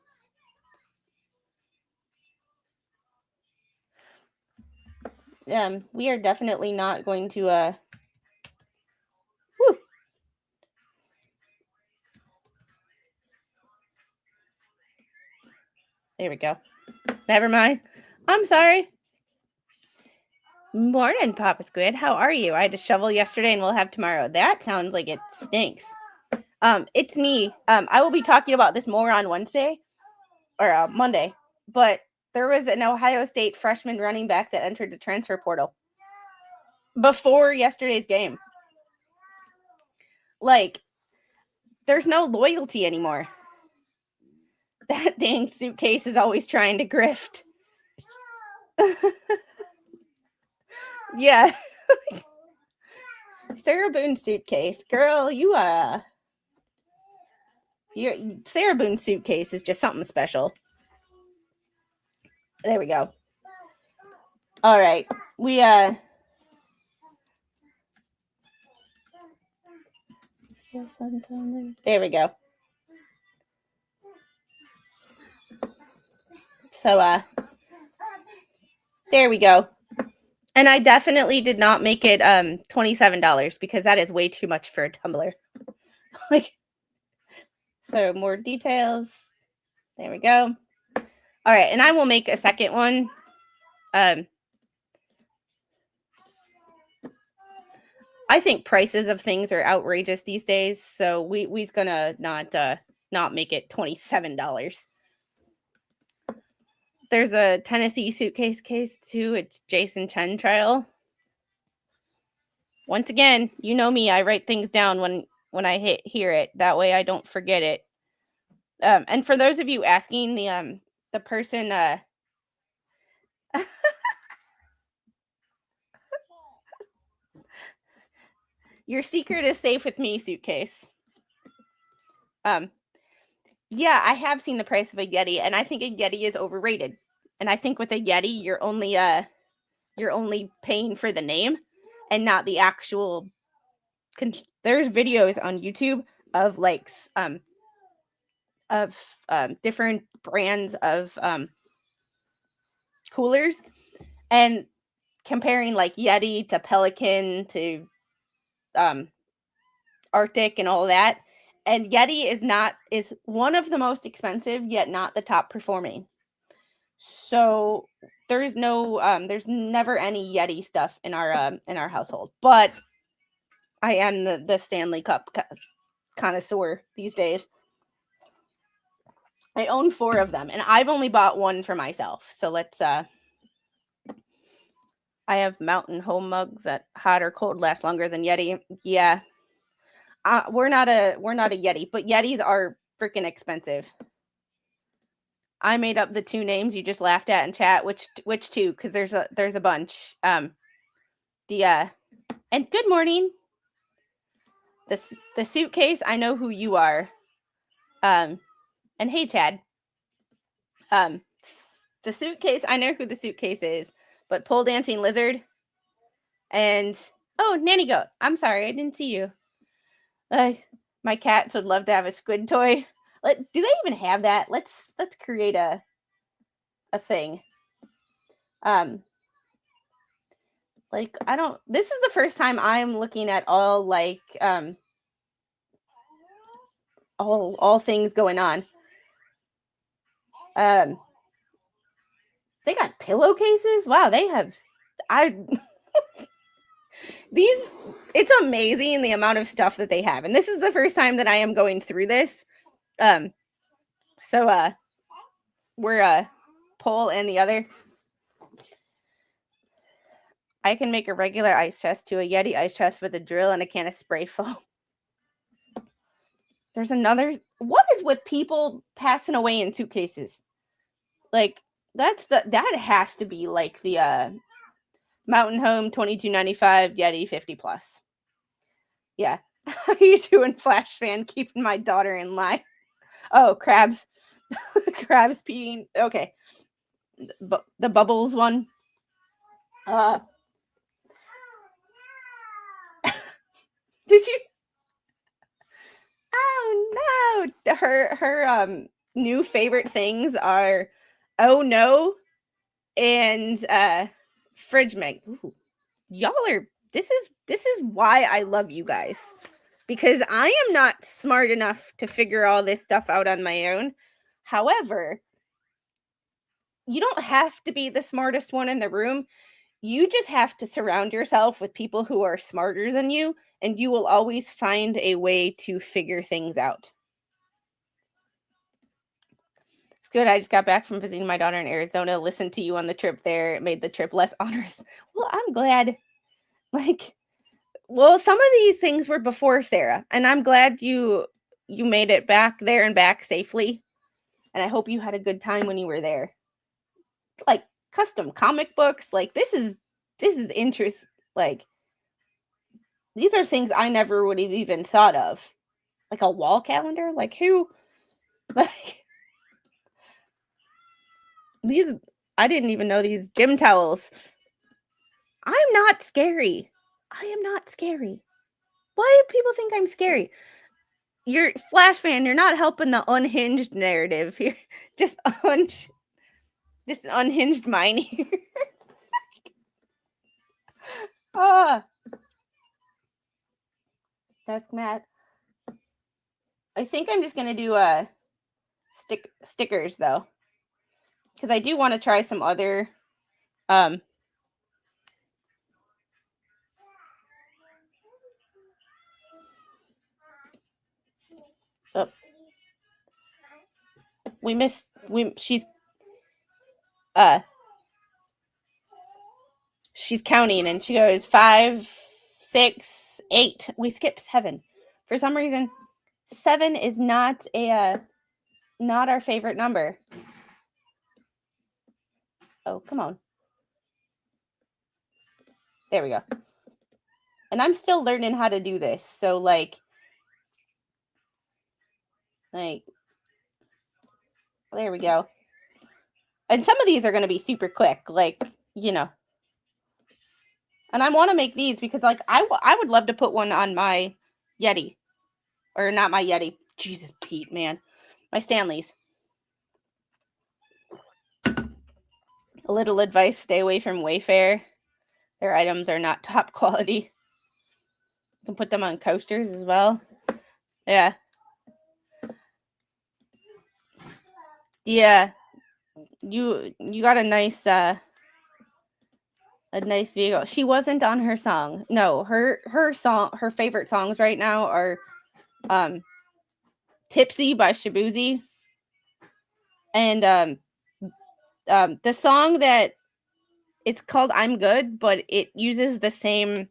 We are definitely not going to whew. There we go. Never mind. I'm sorry. Morning, Papa Squid. How are you? I had a shovel yesterday and we'll have tomorrow. That sounds like it stinks. It's me. I will be talking about this more on Wednesday or Monday, but there was an Ohio State freshman running back that entered the transfer portal before yesterday's game. Like, there's no loyalty anymore. That dang suitcase is always trying to grift. Yeah. Sarah Boone suitcase. Girl, your Sarah Boone suitcase is just something special. There we go. All right. We there we go. So there we go. And I definitely did not make it $27 because that is way too much for a tumbler. Like, so more details. There we go. All right, and I will make a second one. I think prices of things are outrageous these days, so we's gonna not make it $27. There's a Tennessee suitcase case too. It's Jason Chen trial. Once again, you know me, I write things down when I hear it. That way I don't forget it. And for those of you asking, the person your secret is safe with me suitcase. Yeah, I have seen the price of a Yeti, and I think a Yeti is overrated. And I think with a Yeti, you're only paying for the name and not the actual there's videos on YouTube of like different brands of coolers and comparing like Yeti to Pelican to Arctic and all that. And Yeti is one of the most expensive yet not the top performing. So there's never any Yeti stuff in our household. But I am the Stanley Cup connoisseur these days. I own 4 of them, and I've only bought one for myself. So let's I have Mountain Home mugs that hot or cold last longer than Yeti. Yeah. We're not a Yeti, but Yetis are freaking expensive. I made up the 2 names you just laughed at in chat. Which 2? Because there's a bunch. And good morning. The suitcase, I know who you are. And hey, Chad. The suitcase, I know who the suitcase is, but pole dancing lizard and nanny goat. I'm sorry, I didn't see you. My cats would love to have a squid toy. Do they even have that? Let's create a thing. This is the first time I'm looking at all like all things going on. They got pillowcases. Wow, they have it's amazing the amount of stuff that they have. And this is the first time that I am going through this. So we're pole and the other. I can make a regular ice chest to a Yeti ice chest with a drill and a can of spray foam. There's another. What is with people passing away in suitcases? Like that has to be like the Mountain Home $22.95 Yeti 50 plus. Yeah. How you doing, Flash fan? Keeping my daughter in line. Oh, crabs. Crabs peeing. Okay. The bubbles one. Did you? Oh no. Her new favorite things are oh no and fridge mag. Ooh. Y'all are this is why I love you guys. Because I am not smart enough to figure all this stuff out on my own. However, you don't have to be the smartest one in the room. You just have to surround yourself with people who are smarter than you, and you will always find a way to figure things out. It's good. I just got back from visiting my daughter in Arizona. Listened to you on the trip there. It made the trip less onerous. Well, I'm glad. Some of these things were before Sarah, and I'm glad you made it back there and back safely. And I hope you had a good time when you were there. Like custom comic books, like this is interest. Like these are things I never would have even thought of. Like a wall calendar, like who? Like these, I didn't even know these gym towels. I'm not scary. I am not scary. Why do people think I'm scary? You're Flash fan, you're not helping the unhinged narrative here. Just this unhinged mind here. Desk mat. I think I'm just gonna do stickers though, because I do want to try some other oh, she's counting and she goes 5, 6, 8. We skipped 7 for some reason. 7 is not not our favorite number. Oh, come on. There we go. And I'm still learning how to do this. So like there we go. And some of these are going to be super quick, like, you know. And I want to make these because like I would love to put one on my Yeti. Or not my Yeti. Jesus, Pete, man. My Stanleys. A little advice, stay away from Wayfair. Their items are not top quality. You can put them on coasters as well. Yeah. Yeah. You got a nice vehicle. She wasn't on her song. No, her favorite songs right now are Tipsy by Shabuzi. And the song that it's called I'm Good, but it uses the same.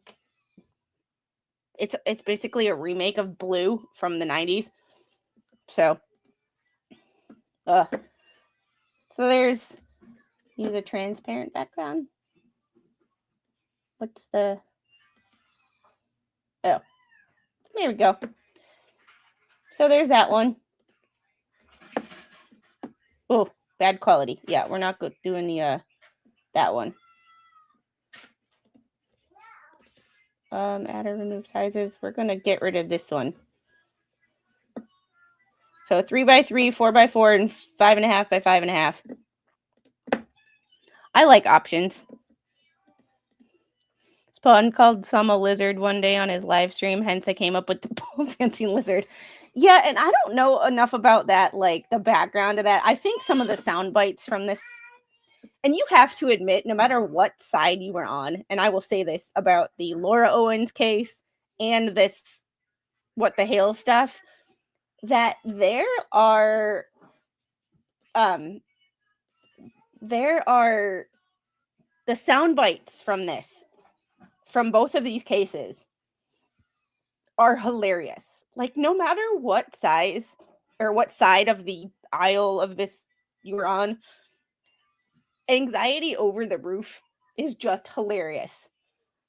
It's basically a remake of Blue from the 90s. So there's use a transparent background. What's the oh, there we go. So there's that one. Oh, bad quality. Yeah, we're not doing the that one. Add or remove sizes. We're gonna get rid of this one. So 3x3, 4x4, and 5.5 by 5.5. I like options. Spawn called some a lizard one day on his live stream, hence I came up with the pole dancing lizard. Yeah, and I don't know enough about that, like the background of that. I think some of the sound bites from this, and you have to admit, no matter what side you were on, and I will say this about the Laura Owens case and this What the Hale stuff, that there are the sound bites from this, from both of these cases, are hilarious. Like, no matter what size or what side of the aisle of this you're on, anxiety over the roof is just hilarious.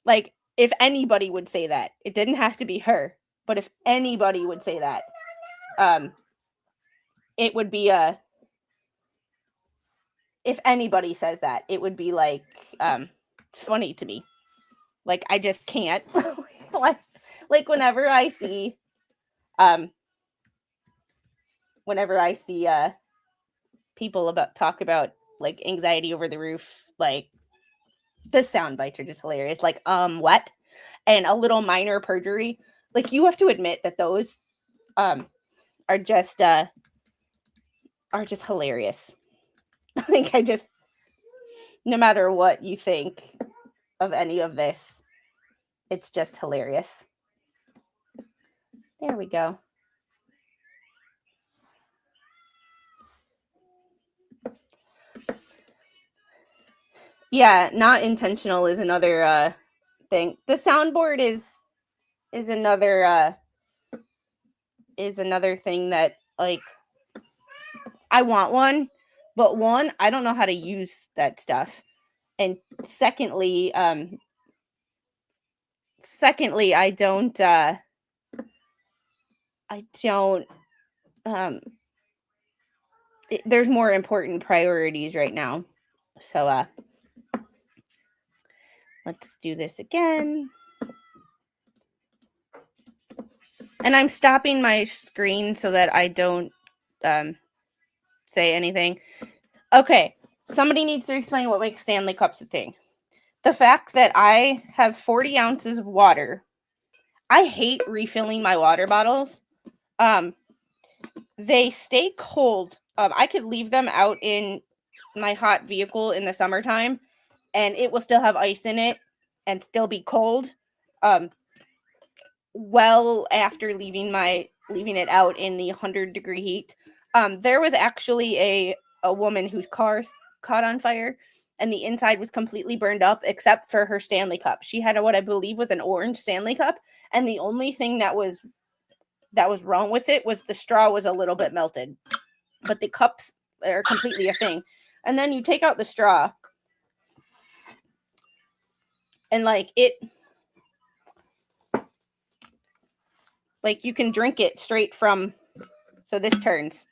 Like, if anybody would say that, it didn't have to be her, but if anybody would say that, it would be if anybody says that, it would be like, it's funny to me. Like, I just can't. like whenever I see people talk about like anxiety over the roof, like the sound bites are just hilarious. Like, what? And a little minor perjury. Like, you have to admit that those are just hilarious. Like, no matter what you think of any of this, it's just hilarious. There we go. Yeah, not intentional is another thing. The soundboard is another thing that, like, I want one, but one, I don't know how to use that stuff. And secondly, I don't there's more important priorities right now. So Let's do this again. And I'm stopping my screen so that I don't say anything. Okay, somebody needs to explain what makes Stanley Cups a thing. The fact that I have 40 ounces of water. I hate refilling my water bottles. They stay cold. I could leave them out in my hot vehicle in the summertime, and it will still have ice in it and still be cold. Well after leaving it out in the 100-degree heat. There was actually a woman whose car caught on fire, and the inside was completely burned up except for her Stanley Cup. She had what I believe was an orange Stanley Cup, and the only thing that was wrong with it was the straw was a little bit melted. But the cups are completely a thing. And then you take out the straw, and you can drink it straight from, so this turns,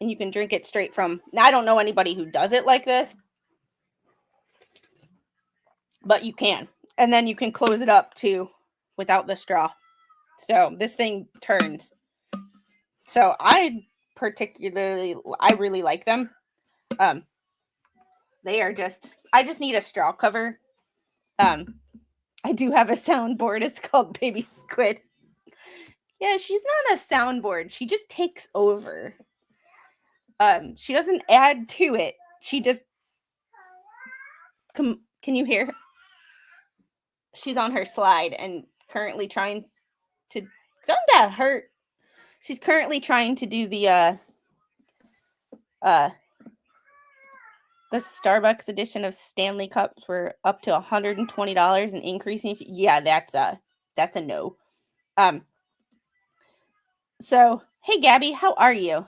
and you can drink it straight from. Now, I don't know anybody who does it like this, but you can. And then you can close it up too without the straw. So this thing turns. So I really like them. They are I just need a straw cover. I do have a soundboard. It's called Baby Squid. Yeah, she's not a soundboard. She just takes over. She doesn't add to it. She just can you hear her? She's on her slide and currently trying to. Doesn't that hurt? She's currently trying to do the Starbucks edition of Stanley Cups for up to $120 and increasing. Yeah, that's a no. So hey Gabby, how are you?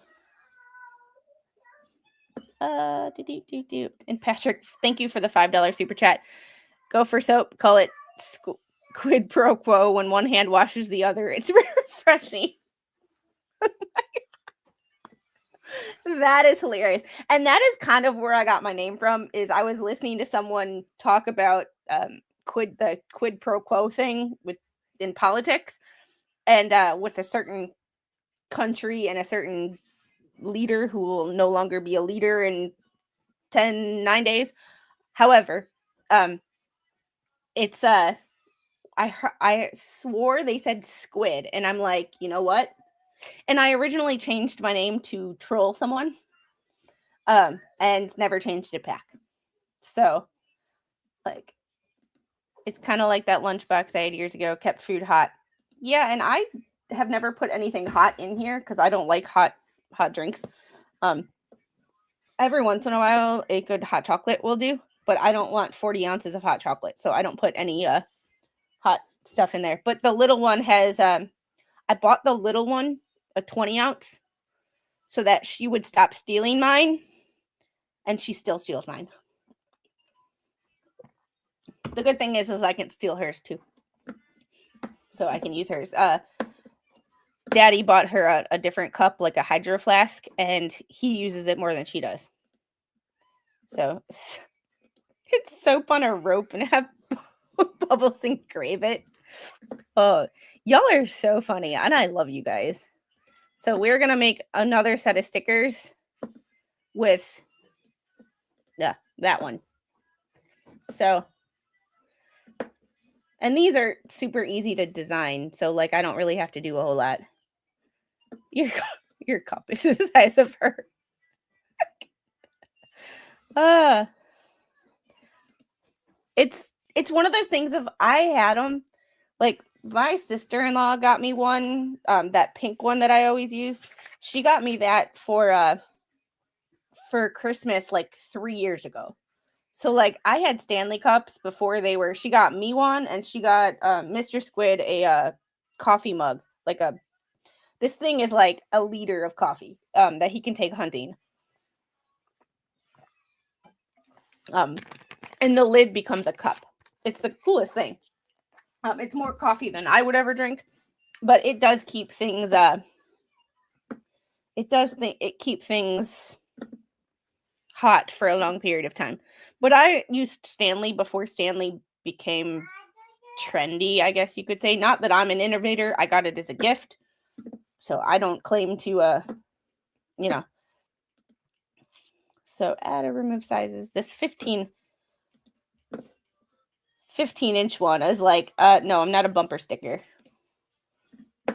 And Patrick, thank you for the $5 super chat. Go for soap. Call it quid pro quo. When one hand washes the other, it's refreshing. That is hilarious. And that is kind of where I got my name from. Is I was listening to someone talk about the quid pro quo thing in politics, and with a certain country and a certain leader who will no longer be a leader in 9 days. However, it's I swore they said squid, and I'm like, you know what? And I originally changed my name to troll someone, and never changed it back. So, it's kind of like that lunchbox I had years ago, kept food hot. Yeah, and I have never put anything hot in here because I don't like hot drinks. Every once in a while, a good hot chocolate will do, but I don't want 40 ounces of hot chocolate, so I don't put any hot stuff in there. But the little one has, I bought the little one, a 20 ounce, so that she would stop stealing mine, and she still steals mine. The good thing is I can steal hers too, so I can use hers. Daddy bought her a different cup, like a hydro flask, and he uses it more than she does. So it's soap on a rope and have Bubbles engrave it. Oh, y'all are so funny, and I love you guys. So we're gonna make another set of stickers with that one. So, and these are super easy to design, so I don't really have to do a whole lot. Your cup is the size of her. It's one of those things of I had them. My sister-in-law got me one, that pink one that I always used. She got me that for Christmas 3 years ago. So I had Stanley Cups before she got me one, and she got Mr. Squid a coffee mug. This thing is like a liter of coffee that he can take hunting. And the lid becomes a cup. It's the coolest thing. It's more coffee than I would ever drink, but it does keep things. It keep things hot for a long period of time. But I used Stanley before Stanley became trendy, I guess you could say. Not that I'm an innovator. I got it as a gift. So I don't claim to, So add or remove sizes. This 15-inch one is like, no, I'm not a bumper sticker.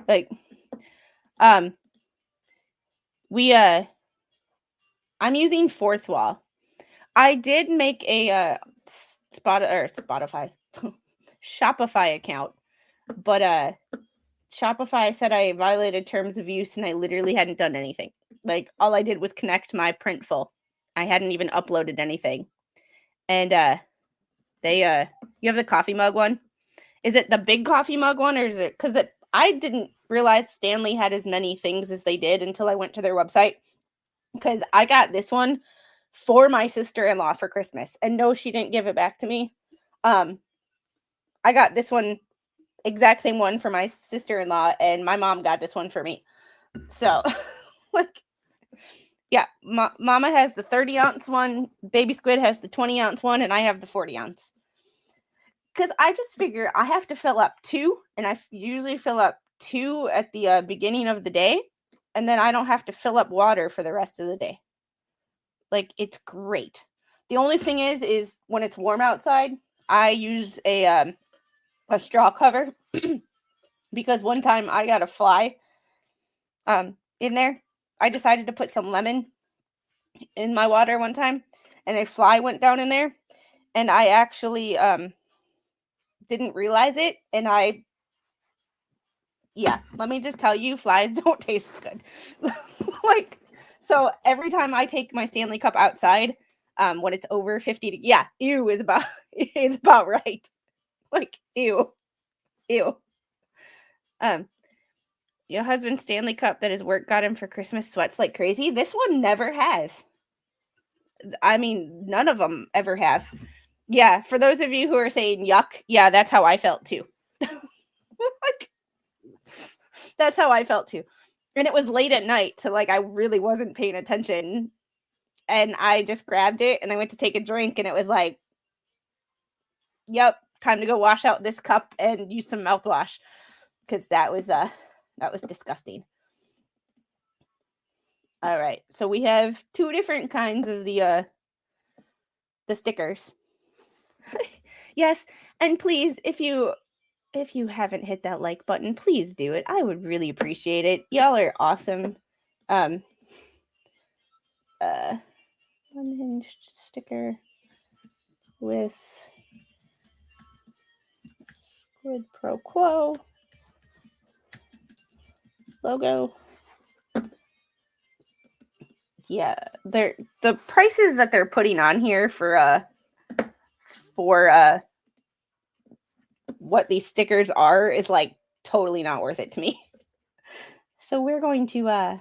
Like, I'm using Fourth Wall. I did make a Spotify Shopify account, but Shopify said I violated terms of use and I literally hadn't done anything. Like, all I did was connect my Printful. I hadn't even uploaded anything. And you have the coffee mug one? Is it the big coffee mug one, or is it, because I didn't realize Stanley had as many things as they did until I went to their website, because I got this one for my sister-in-law for Christmas, and no, she didn't give it back to me. I got this one, exact same one, for my sister-in-law, and my mom got this one for me. So, like, yeah, Mama has the 30-ounce one, Baby Squid has the 20-ounce one, and I have the 40-ounce. Because I just figure I have to fill up 2, and I usually fill up 2 at the beginning of the day, and then I don't have to fill up water for the rest of the day. Like, it's great. The only thing is when it's warm outside, I use a straw cover because one time I got a fly in there. I decided to put some lemon in my water one time, and a fly went down in there, and I actually didn't realize it, and let me just tell you, flies don't taste good. Like, so every time I take my Stanley Cup outside, when it's over 50, ew is about right. Like, ew. Your husband's Stanley Cup that his work got him for Christmas sweats like crazy. This one never has. I mean, none of them ever have. Yeah, for those of you who are saying yuck, yeah, that's how I felt too. Like, that's how I felt too. And it was late at night, so like I really wasn't paying attention. And I just grabbed it and I went to take a drink, and it was like, yep, time to go wash out this cup and use some mouthwash, because that was disgusting. All right, so we have 2 different kinds of the stickers. Yes, and please, if you haven't hit that like button, please do it. I would really appreciate it. Y'all are awesome. Unhinged sticker with quid pro quo logo. Yeah, the prices that they're putting on here for what these stickers are is like totally not worth it to me. So we're going to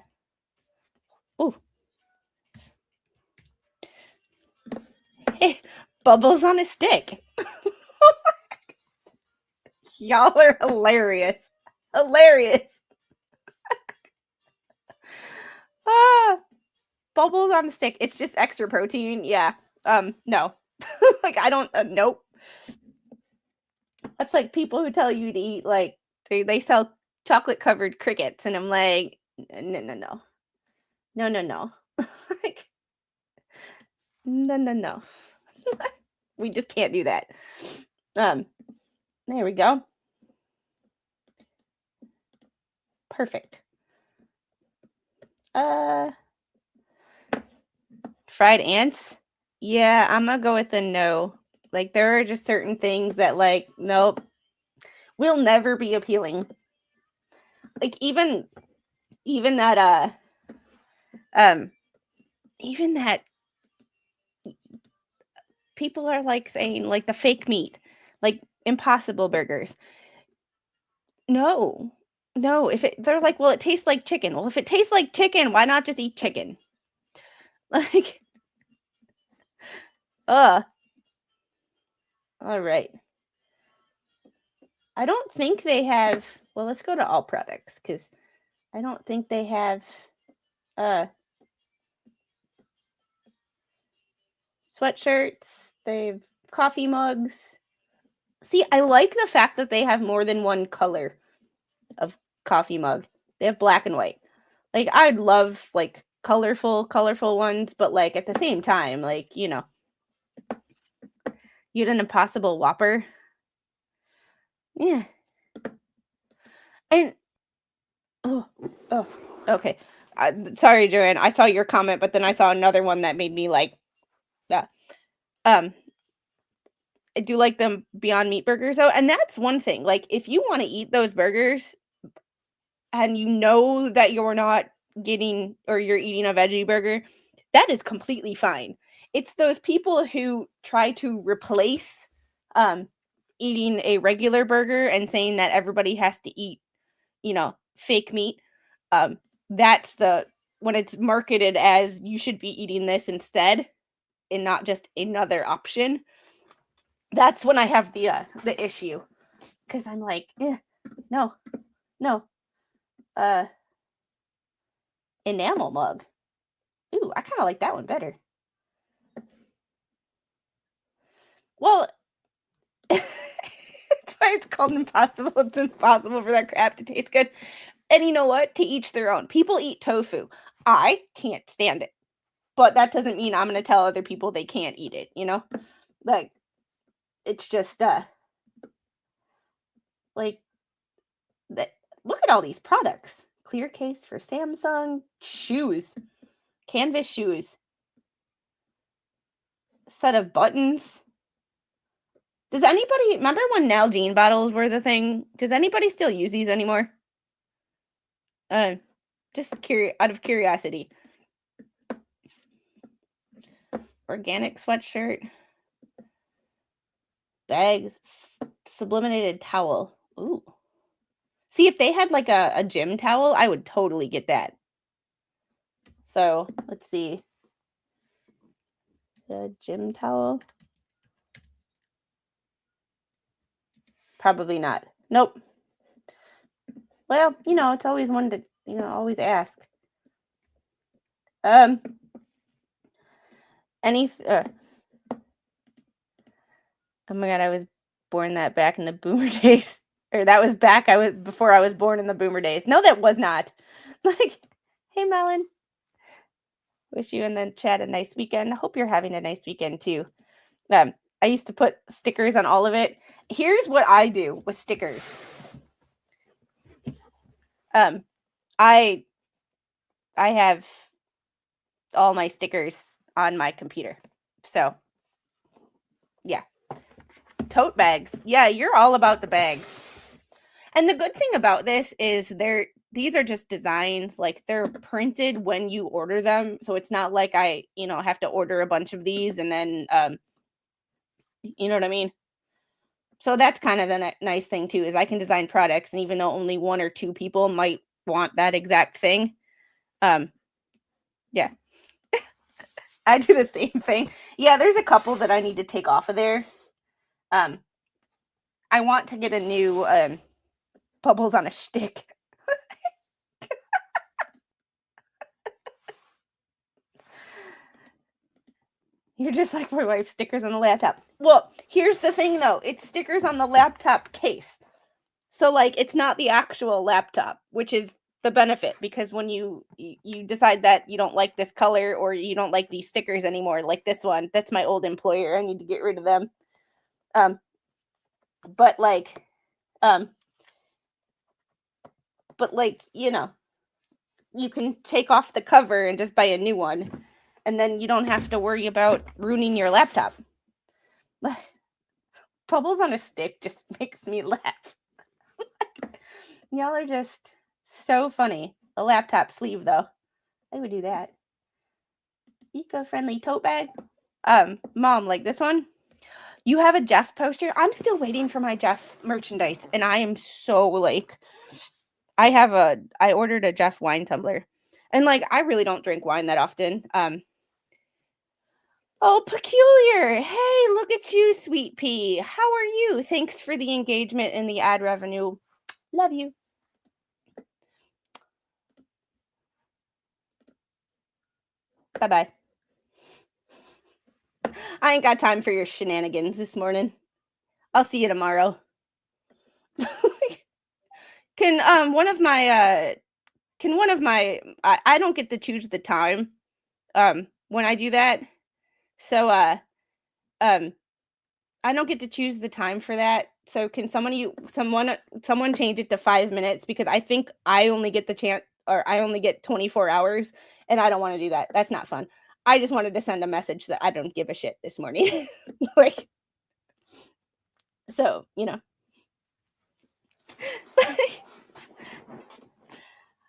bubbles on a stick. Y'all are hilarious. Bubbles on a stick. It's just extra protein. Yeah. No. Like, I don't nope. That's like people who tell you to eat, like, they sell chocolate covered crickets, and I'm like, no. Like, no. We just can't do that. There we go. Perfect. Fried ants? Yeah, I'm gonna go with a no. Like, there are just certain things that, like, nope, will never be appealing. Like, even that even that people are like saying, like, the fake meat, like Impossible Burgers. No, if they're like, well, it tastes like chicken. Well, if it tastes like chicken, why not just eat chicken? Like, all right. I don't think they have, well, let's go to all products, because I don't think they have sweatshirts. They have coffee mugs. See, I like the fact that they have more than one color of coffee mug. They have black and white. Like, I'd love, like, colorful ones, but, like, at the same time, like, you know, you had an Impossible Whopper. Yeah. And, oh, okay. Sorry, Joanne. I saw your comment, but then I saw another one that made me, like, I do like them Beyond Meat burgers, though, and that's one thing. Like, if you want to eat those burgers and you know that you're not getting or you're eating a veggie burger, that is completely fine. It's those people who try to replace eating a regular burger and saying that everybody has to eat, you know, fake meat. That's the when it's marketed as you should be eating this instead and not just another option. That's when I have the issue, because I'm like, no, enamel mug. Ooh, I kind of like that one better. Well, that's why it's called Impossible. It's impossible for that crap to taste good. And you know what? To each their own. People eat tofu. I can't stand it, but that doesn't mean I'm going to tell other people they can't eat it. You know, like it's just like that. Look at all these products. Clear case for Samsung. Shoes. Canvas shoes. Set of buttons. Does anybody remember when Nalgene bottles were the thing? Does anybody still use these anymore? Just out of curiosity. Organic sweatshirt. Bags. Sublimated towel. Ooh. See, if they had like a gym towel, I would totally get that. So, let's see. The gym towel. Probably not. Nope. Well, you know, it's always one to, you know, always ask. Any oh my god, I was born back in the boomer days. Or that was before I was born in the boomer days. No, that was not. Like, hey Melon. Wish you and the chat a nice weekend. I hope you're having a nice weekend too. I used to put stickers on all of it. Here's what I do with stickers. I have all my stickers on my computer. So, yeah. Tote bags. Yeah, you're all about the bags. And the good thing about this is these are just designs, like they're printed when you order them. So it's not like I, you know, have to order a bunch of these and then you know what I mean? So that's kind of the nice thing too, is I can design products, and even though only one or two people might want that exact thing, yeah. I do the same thing. Yeah, there's a couple that I need to take off of there. I want to get a new bubbles on a stick. You're just like my wife, stickers on the laptop. Well, here's the thing though. It's stickers on the laptop case. So like it's not the actual laptop, which is the benefit, because when you decide that you don't like this color or you don't like these stickers anymore, like this one, that's my old employer. I need to get rid of them. But like, you know, you can take off the cover and just buy a new one, and then you don't have to worry about ruining your laptop. Bubbles on a stick just makes me laugh. Y'all are just so funny. A laptop sleeve, though. I would do that. Eco-friendly tote bag. Mom, like this one? You have a Jeff poster? I'm still waiting for my Jeff merchandise, and I am so like, I ordered a Jeff wine tumbler, and like, I really don't drink wine that often. Oh, Peculiar. Hey, look at you, Sweet Pea. How are you? Thanks for the engagement and the ad revenue. Love you. Bye-bye. I ain't got time for your shenanigans this morning. I'll see you tomorrow. Can one of my I don't get to choose the time when I do that. So um I don't get to choose the time for that. So can someone change it to 5 minutes, because I think I only get the chance, or I only get 24 hours, and I don't want to do that. That's not fun. I just wanted to send a message that I don't give a shit this morning. Like, so,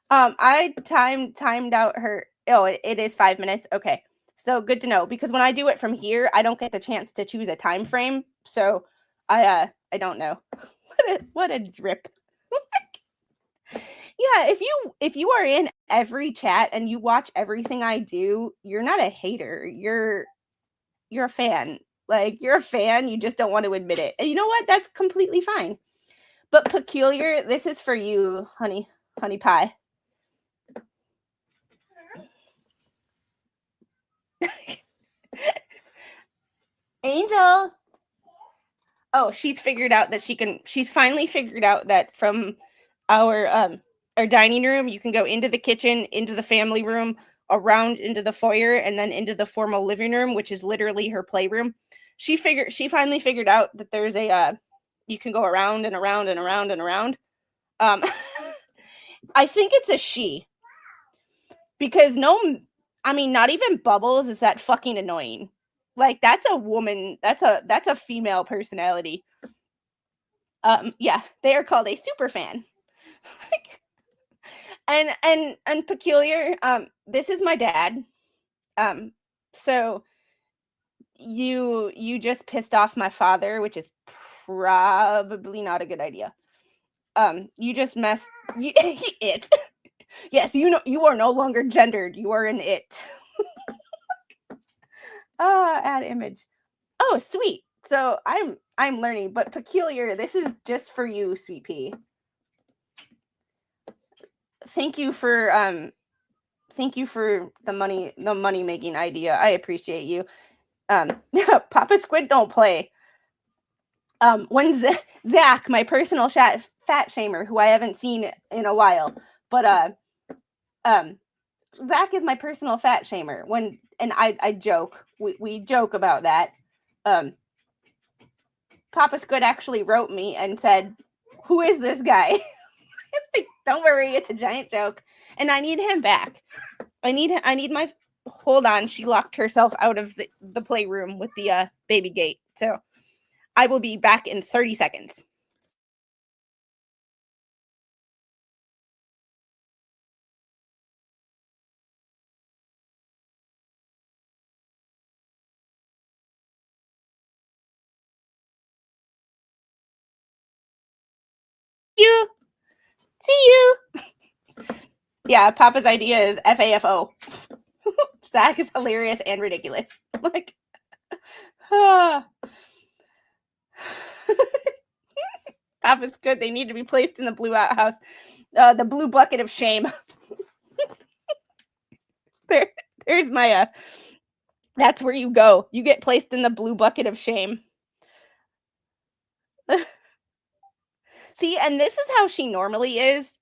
I timed out her. Oh, it is 5 minutes. Okay. So good to know, because when I do it from here, I don't get the chance to choose a time frame. So I don't know. What a drip. Yeah, if you are in every chat and you watch everything I do, you're not a hater. You're a fan. Like, you're a fan, you just don't want to admit it. And you know what? That's completely fine. But Peculiar, this is for you, honey pie. Angel. Oh, she's finally figured out that from our dining room, you can go into the kitchen, into the family room, around into the foyer, and then into the formal living room, which is literally her playroom. She finally figured out that there's a you can go around and around and around and around. I think it's a she, because not even Bubbles is that fucking annoying. Like, that's a woman, that's a female personality. Yeah, they are called a super fan. and Peculiar, this is my dad. So you just pissed off my father, which is probably not a good idea. You just messed it. Yes, you are no longer gendered. You are an it. Add image. Oh, sweet. So I'm learning, but Peculiar, this is just for you, sweet pea. Thank you for the money making idea. I appreciate you. Papa Squid don't play. When Zach, my personal fat shamer, who I haven't seen in a while, but Zach is my personal fat shamer. And I joke, we joke about that. Papa Squid actually wrote me and said, "Who is this guy?" Like, don't worry, it's a giant joke, and I need him back. I need my. Hold on, she locked herself out of the playroom with the baby gate. So I will be back in 30 seconds. You see you. Yeah, Papa's idea is FAFO. Zach is hilarious and ridiculous. Like, Papa's good. They need to be placed in the blue outhouse, the blue bucket of shame. There's my that's where you go. You get placed in the blue bucket of shame. See, and this is how she normally is.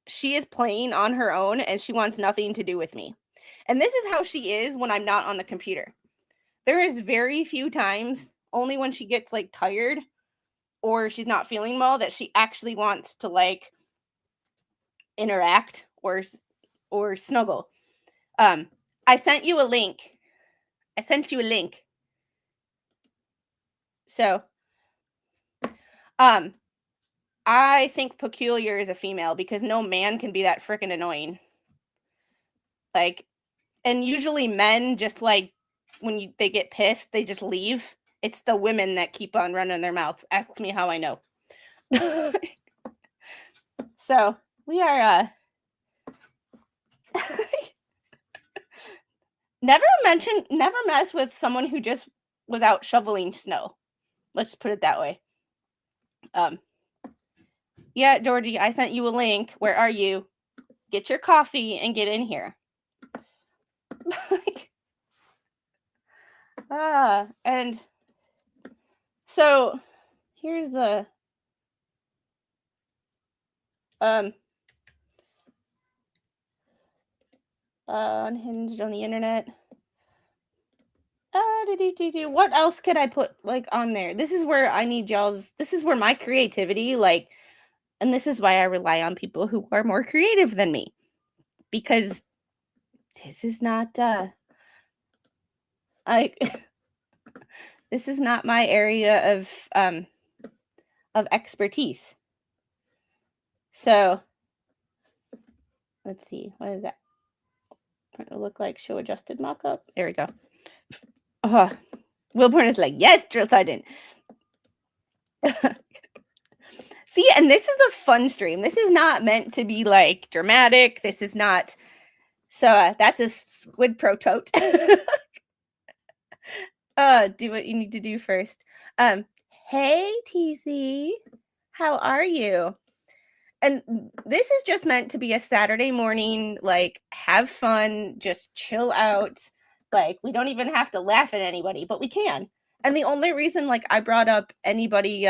She is playing on her own and she wants nothing to do with me. And this is how she is when I'm not on the computer. There is very few times, only when she gets like tired or she's not feeling well, that she actually wants to like interact or snuggle. I sent you a link. So I think Peculiar is a female, because no man can be that freaking annoying. Like, and usually men just like, when they get pissed, they just leave. It's the women that keep on running their mouths. Ask me how I know. So we are never mess with someone who just was out shoveling snow. Let's put it that way. Yeah, Georgie, I sent you a link. Where are you? Get your coffee and get in here. And So here's the unhinged on the internet. What else could I put like on there? This is where I need y'all's. This is where my creativity, like, and this is why I rely on people who are more creative than me, because this is not I this is not my area of expertise. So let's see, what is that? It look like show adjusted mockup. There we go. Wilburn is like, yes, Drill Sergeant. See, and this is a fun stream. This is not meant to be like dramatic. This is not. So that's a squid pro tote. Do what you need to do first. Hey TC, how are you? And this is just meant to be a Saturday morning, like, have fun, just chill out. Like, we don't even have to laugh at anybody, but we can. And the only reason, like, I brought up anybody,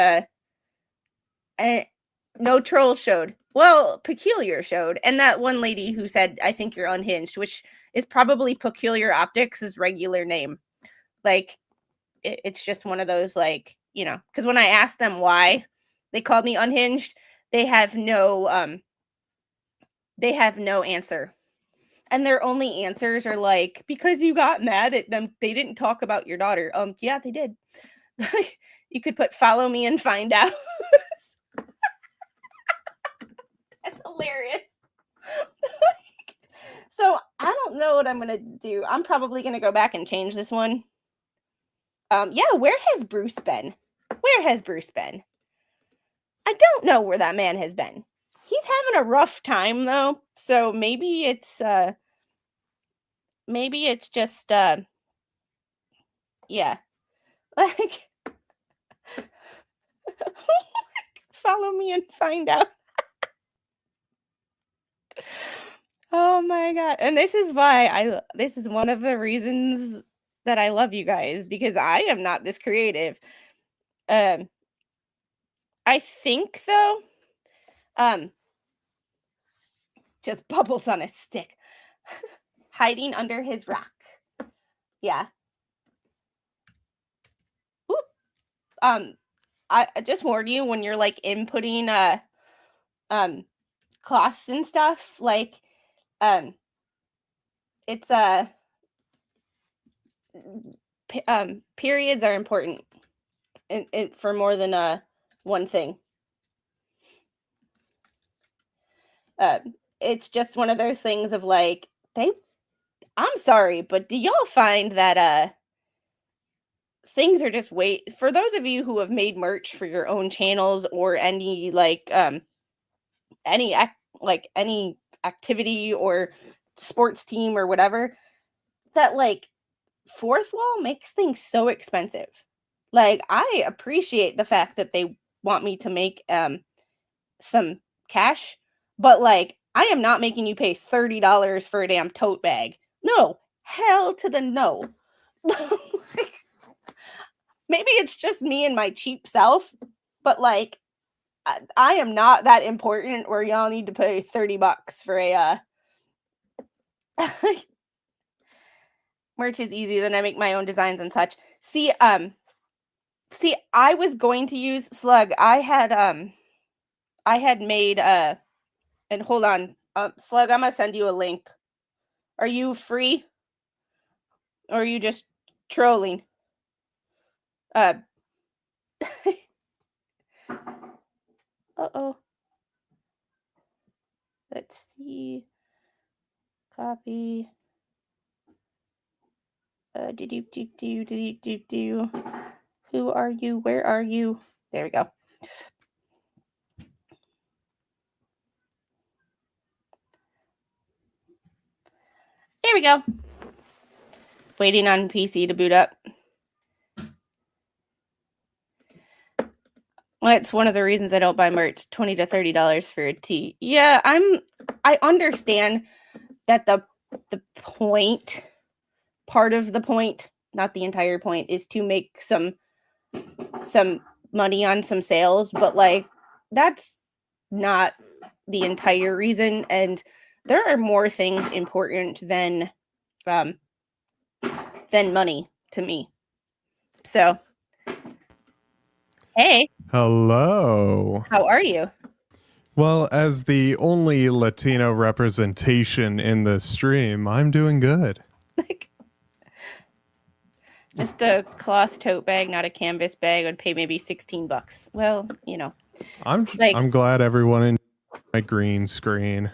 no troll showed. Well, Peculiar showed. And that one lady who said, I think you're unhinged, which is probably Peculiar Optics' regular name. Like, it's just one of those, like, you know, because when I asked them why they called me unhinged, they have no answer. And their only answers are like, because you got mad at them, they didn't talk about your daughter. Yeah, they did. You could put follow me and find out. That's hilarious. So I don't know what I'm gonna do. I'm probably gonna go back and change this one. Yeah, where has Bruce been? Where has Bruce been? I don't know where that man has been. He's having a rough time though, so maybe it's just yeah. Like follow me and find out. Oh my god. And this is why this is one of the reasons that I love you guys, because I am not this creative. I think though, just bubbles on a stick. Hiding under his rock. Yeah. Oop. I just warn you, when you're like inputting cloths and stuff, like it's periods are important for more than one thing. It's just one of those things of like, I'm sorry, but do y'all find that things are just for those of you who have made merch for your own channels or any like any activity or sports team or whatever, that like fourth wall makes things so expensive. Like, I appreciate the fact that they want me to make some cash, but like, I am not making you pay $30 for a damn tote bag. No, hell to the no. Maybe it's just me and my cheap self, but like, I am not that important where y'all need to pay $30 for a merch is easy, then I make my own designs and such. See, I was going to use Slug. I had made and hold on, Slug, I'm gonna send you a link. Are you free? Or are you just trolling? Uh-oh. Let's see. Copy. Do. Who are you? Where are you? There we go. There we go. Waiting on PC to boot up. Well, it's one of the reasons I don't buy merch. $20 to $30 for a tee. Yeah, I understand that the point, part of the point, not the entire point, is to make some some money on some sales, but like that's not the entire reason, and there are more things important um than money to me. So, hey, Hello. how are you? Well, as the only Latino representation in this stream, I'm doing good. Like just a cloth tote bag, not a canvas bag, would pay maybe $16. Well, you know, like I'm glad everyone enjoyed my green screen.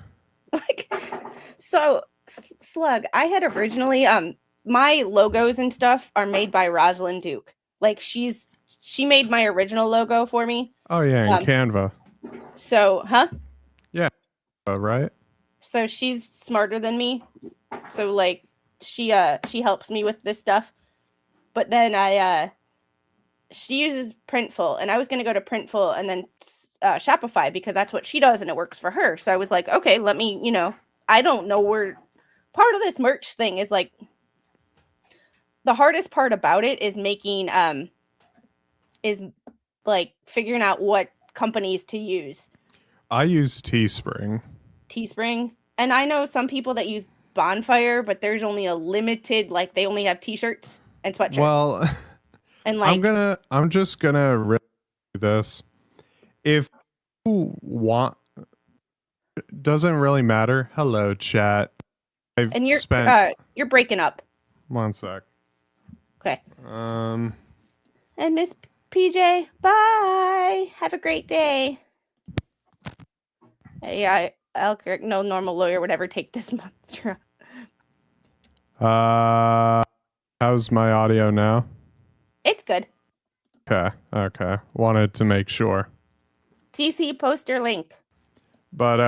like so Slug, I had originally my logos and stuff are made by Rosalind Duke. Like she made my original logo for me. Oh yeah, in Um Canva. so Yeah, right? so she's smarter than me. So like she helps me with this stuff. But then she uses Printful, and I was going to go to Printful and then Shopify because that's what she does and it works for her. So I was like, okay, let me, I don't know where part of this merch thing is like the hardest part about it is making is like figuring out what companies to use. I use Teespring. Teespring, and I know some people that use Bonfire, but there's only a limited, like they only have t-shirts and sweatshirts. Well, and like I'm just gonna really do this. If you want, doesn't really matter. Hello, chat. and you're breaking up. 1 sec. Okay. Um. And Miss PJ, bye. Have a great day. Yeah, Elkirk, no normal lawyer would ever take this monster. How's my audio now? It's good. Okay. Wanted to make sure. TC poster link. But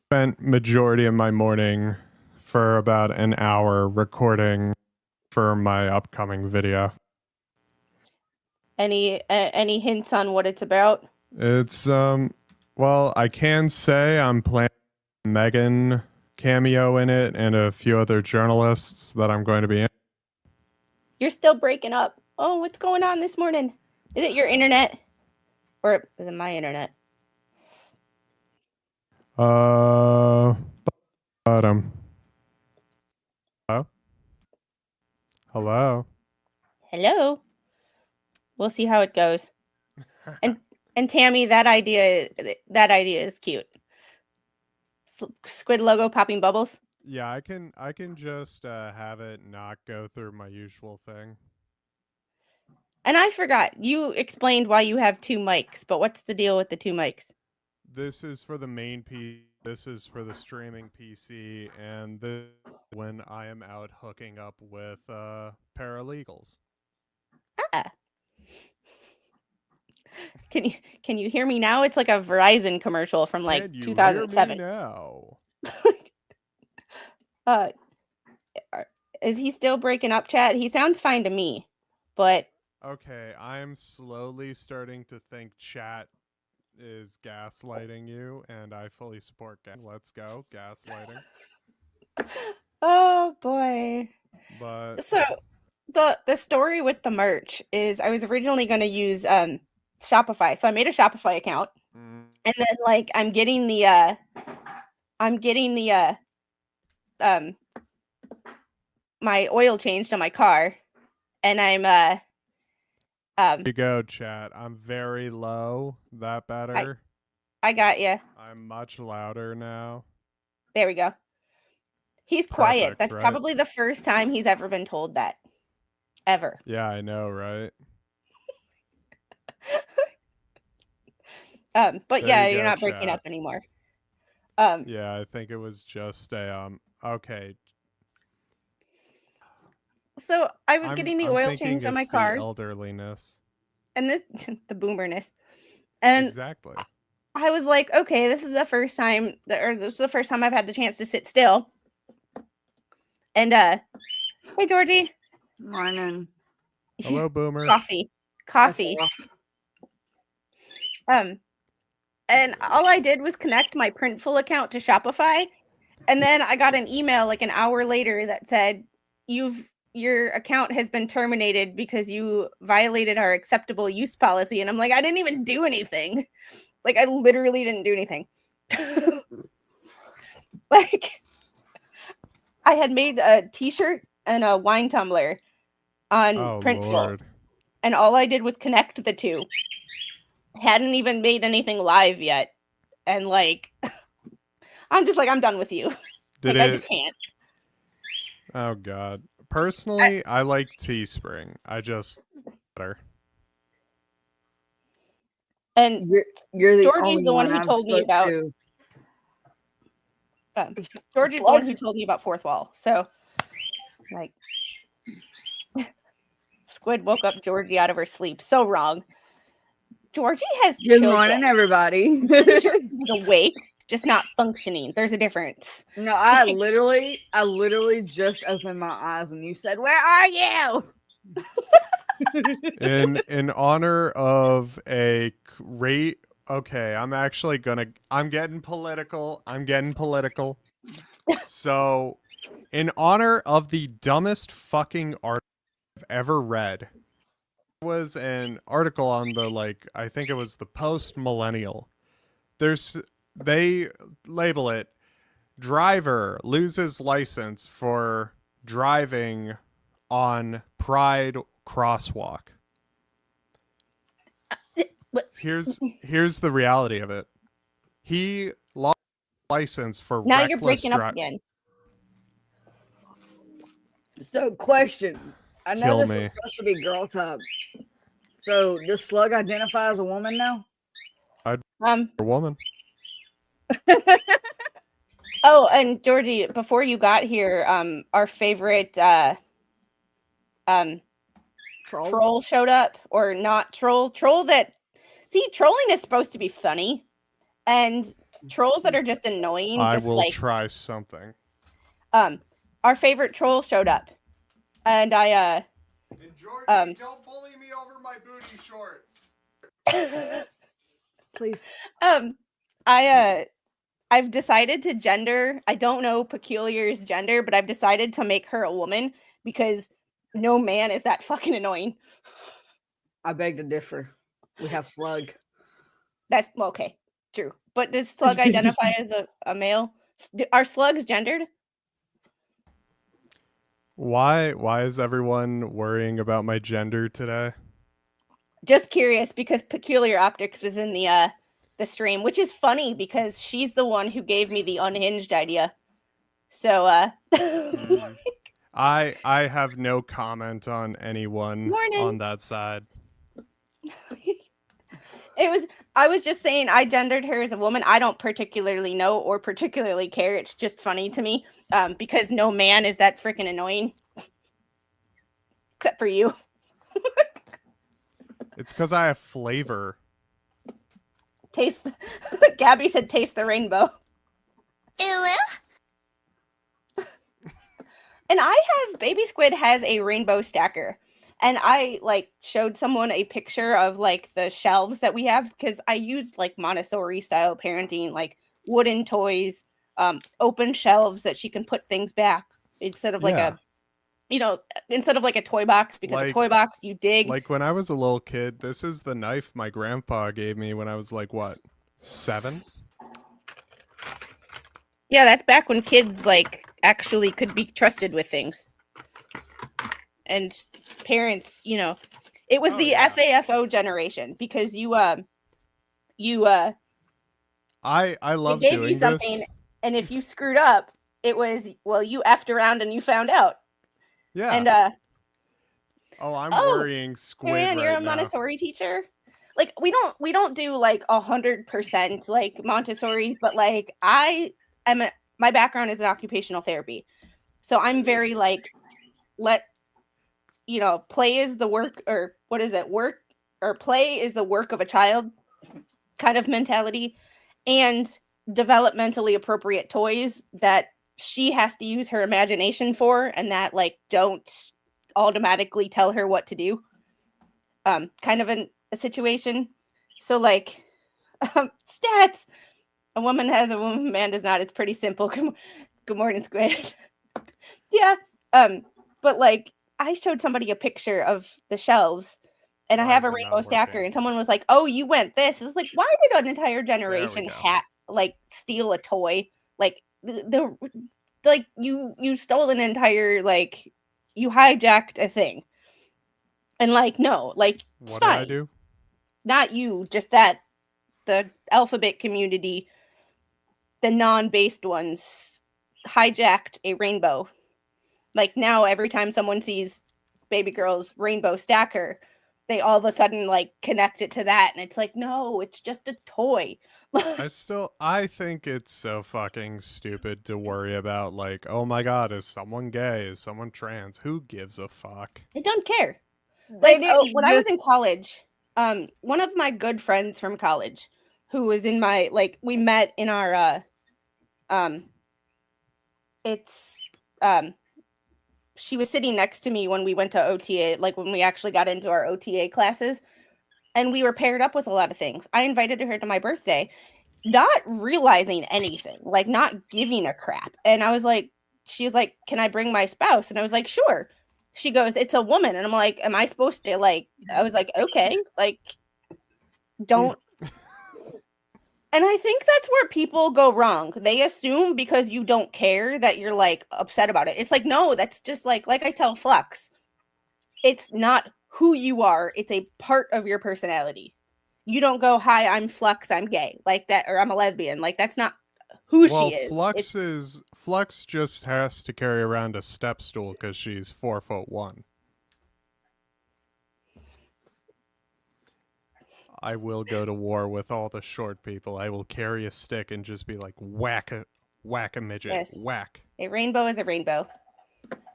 spent majority of my morning for about an hour recording for my upcoming video. Any hints on what it's about? It's well, I can say I'm planning Megan cameo in it and a few other journalists that I'm going to be in. You're still breaking up. Oh, what's going on this morning? Is it your internet? Or is it my internet? But hello. Hello. We'll see how it goes. And Tammy, that idea is cute. Squid logo popping bubbles. Yeah, I can just have it not go through my usual thing. And I forgot, you explained why you have 2 mics, but what's the deal with the 2 mics? This is for the main PC, this is for the streaming PC, and this when I am out hooking up with paralegals. Ah. Can you hear me now? It's like a Verizon commercial from like 2007. Hear me now? Is he still breaking up, chat? He sounds fine to me, but okay, I'm slowly starting to think chat is gaslighting you, and I fully support Let's go, gaslighting. Oh boy. But so the story with the merch is I was originally going to use Shopify. So I made a Shopify account. And then like I'm getting the my oil changed on my car, and I'm you go, chat. I'm very low. That better? I got you. I'm much louder now. There we go. He's quiet. That's right? Probably the first time he's ever been told that. Ever. Yeah, I know, right? But there yeah, you're not breaking up anymore. Yeah, I think it was just a okay. So I was getting the oil change on my car. The elderliness. And this the boomerness. And exactly. I was like, okay, this is the first time I've had the chance to sit still. And hey Georgie. Morning. Hello, boomer. Coffee. And all I did was connect my Printful account to Shopify, and then I got an email like an hour later that said you've your account has been terminated because you violated our acceptable use policy. And I'm like, I didn't even do anything. Like, I literally didn't do anything. Like, I had made a t-shirt and a wine tumbler on Oh Printful. Lord. And all I did was connect the two. Hadn't even made anything live yet. And like, I'm just like, I'm done with you. Did I it? just can't. Oh God. Personally, I like Teespring. I just better. And You're the Georgie's only the one who I've told me spoke about. to. Georgie's the one who told me about Fourth Wall. So, like, Squid woke up Georgie out of her sleep. So wrong. Georgie has Good children. morning, everybody. Pretty sure she's awake, just not functioning. There's a difference. No, I literally just opened my eyes and you said, "Where are you?" In honor of a great. Okay, I'm getting political. So, in honor of the dumbest fucking article I've ever read, was an article on I think it was the Post Millennial. They label it driver loses license for driving on Pride crosswalk. Here's the reality of it. He lost license for Now reckless you're breaking up driving. again. So, question. I know Kill this me. is supposed to be girl talk. So, does Slug identify as a woman now? A woman. Oh, and Georgie, before you got here, our favorite troll showed up, or not troll. Trolling is supposed to be funny, and trolls that are just annoying. I just will like try something. our favorite troll showed up, and I And Jordan, don't bully me over my booty shorts. Please. I've decided to gender. I don't know Peculiar's gender, but I've decided to make her a woman because no man is that fucking annoying. I beg to differ. We have Slug. That's okay, true. But does Slug identify as a male? Are slugs gendered? Why is everyone worrying about my gender today? Just curious because Peculiar Optics was in the stream, which is funny because she's the one who gave me the unhinged idea. So I have no comment on anyone on that side. I was just saying I gendered her as a woman. I don't particularly know or particularly care. It's just funny to me because no man is that freaking annoying. Except for you. It's because I have flavor. Gabby said taste the rainbow. Ew. And Baby Squid has a rainbow stacker. And I showed someone a picture of the shelves that we have because I used Montessori style parenting, wooden toys, open shelves that she can put things back instead of instead of a toy box, because a toy box you dig. Like when I was a little kid, this is the knife my grandpa gave me when I was 7? Yeah, that's back when kids actually could be trusted with things. And parents, it was FAFO generation because I love gave doing you something, this. And if you screwed up, it was you effed around and you found out. Yeah. And I'm worrying Squid Marianne, you're right a now. Montessori teacher. We don't do 100% Montessori, but my background is in occupational therapy, so I'm very play is the work, or what is it? Work or play is the work of a child kind of mentality, and developmentally appropriate toys that she has to use her imagination for, and that don't automatically tell her what to do. Kind of a situation. So stats. A woman has, a woman, man does not. It's pretty simple. Good morning, Squid. Yeah. But I showed somebody a picture of the shelves, and I Why have is a it not rainbow stacker, working? and someone was like, "Oh, you went this." It was like, why did an entire generation go. like steal a toy? Like the like you stole an entire like you hijacked a thing, and like no, like it's What did I fine. do? Not you, just that the alphabet community, the non-based ones, hijacked a rainbow. Like now, every time someone sees baby girl's rainbow stacker, they all of a sudden like connect it to that, and it's like, no, it's just a toy. I think it's so fucking stupid to worry about, like, oh my god, is someone gay? Is someone trans? Who gives a fuck? I don't care. They Like, oh, didn't when I was just in college, one of my good friends from college, who was in my like, we met in our um, it's she was sitting next to me when we went to OTA, like when we actually got into our OTA classes, and we were paired up with a lot of things. I invited her to my birthday, not realizing anything, like not giving a crap. And I was like, she was like, "Can I bring my spouse?" And I was like, "Sure." She goes, "It's a woman." And I'm like, "Am I supposed to like?" I was like, "Okay, like don't." And I think that's where people go wrong. They assume because you don't care that you're like upset about it. It's like, no, that's just like I tell Flux, it's not who you are, it's a part of your personality. You don't go, "Hi, I'm Flux, I'm gay," like that, or "I'm a lesbian." Like that's not who Well, she is. It's Flux just has to carry around a step stool because she's 4'1". I will go to war with all the short people. I will carry a stick and just be like, whack a midget, yes, whack. a rainbow is a rainbow.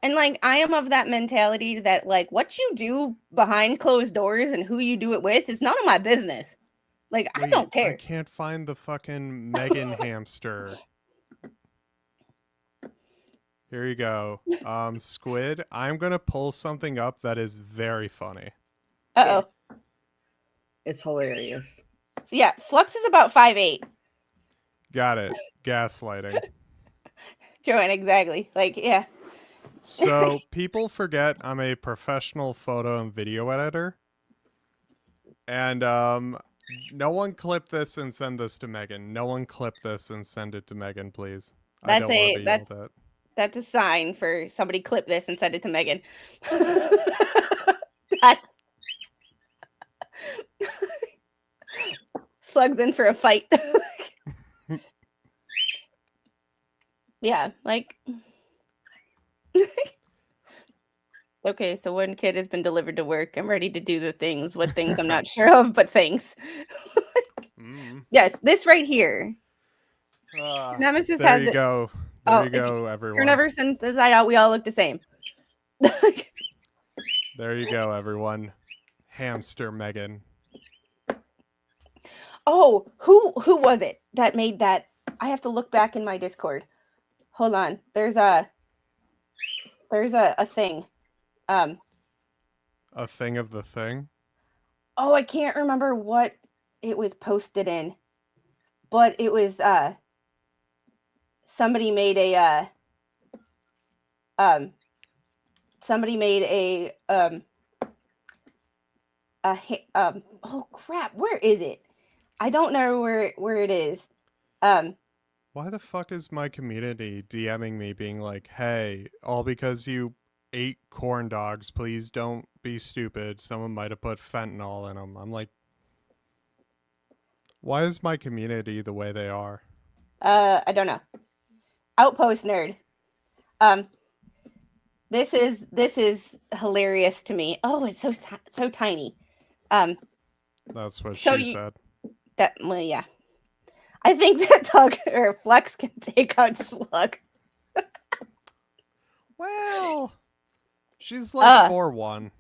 And like I am of that mentality that like what you do behind closed doors and who you do it with is none of my business. Like I Wait, don't I care. can't find the fucking Megan hamster. Here you go. Squid, I'm gonna pull something up that is very funny. Uh oh. it's hilarious. Yeah, Flux is about 5'8". Got it. Gaslighting. Joanne, exactly. Like, yeah. So people forget I'm a professional photo and video editor. And no one clip this and send this to Megan. No one clip this and send it to Megan, please. I That's don't want a to be yelled at. that's a sign for somebody clip this and send it to Megan. That's slugs in for a fight. Yeah, like okay, so one kid has been delivered to work. I'm ready to do the things. What things I'm not sure of, but things. Yes, this right here. Nemesis There has you it. go. There Oh, you if go, you everyone. turn ever since inside out, we all look the same. There you go, everyone. Hamster Megan. Oh, who was it that made that? I have to look back in my Discord. Hold on. There's a thing. A thing of the thing? Oh, I can't remember what it was posted in, but it was somebody made a um somebody made oh crap, where is it? I don't know where it is. Why the fuck is my community DMing me being like, hey, all because you ate corn dogs, please don't be stupid. Someone might have put fentanyl in them. I'm like, why is my community the way they are? I don't know. Outpost nerd. Um this is hilarious to me. Oh, it's so tiny. That's what So she said. that well, yeah. I think that Tug or Flex can take out Slug. Well, she's like 4'1".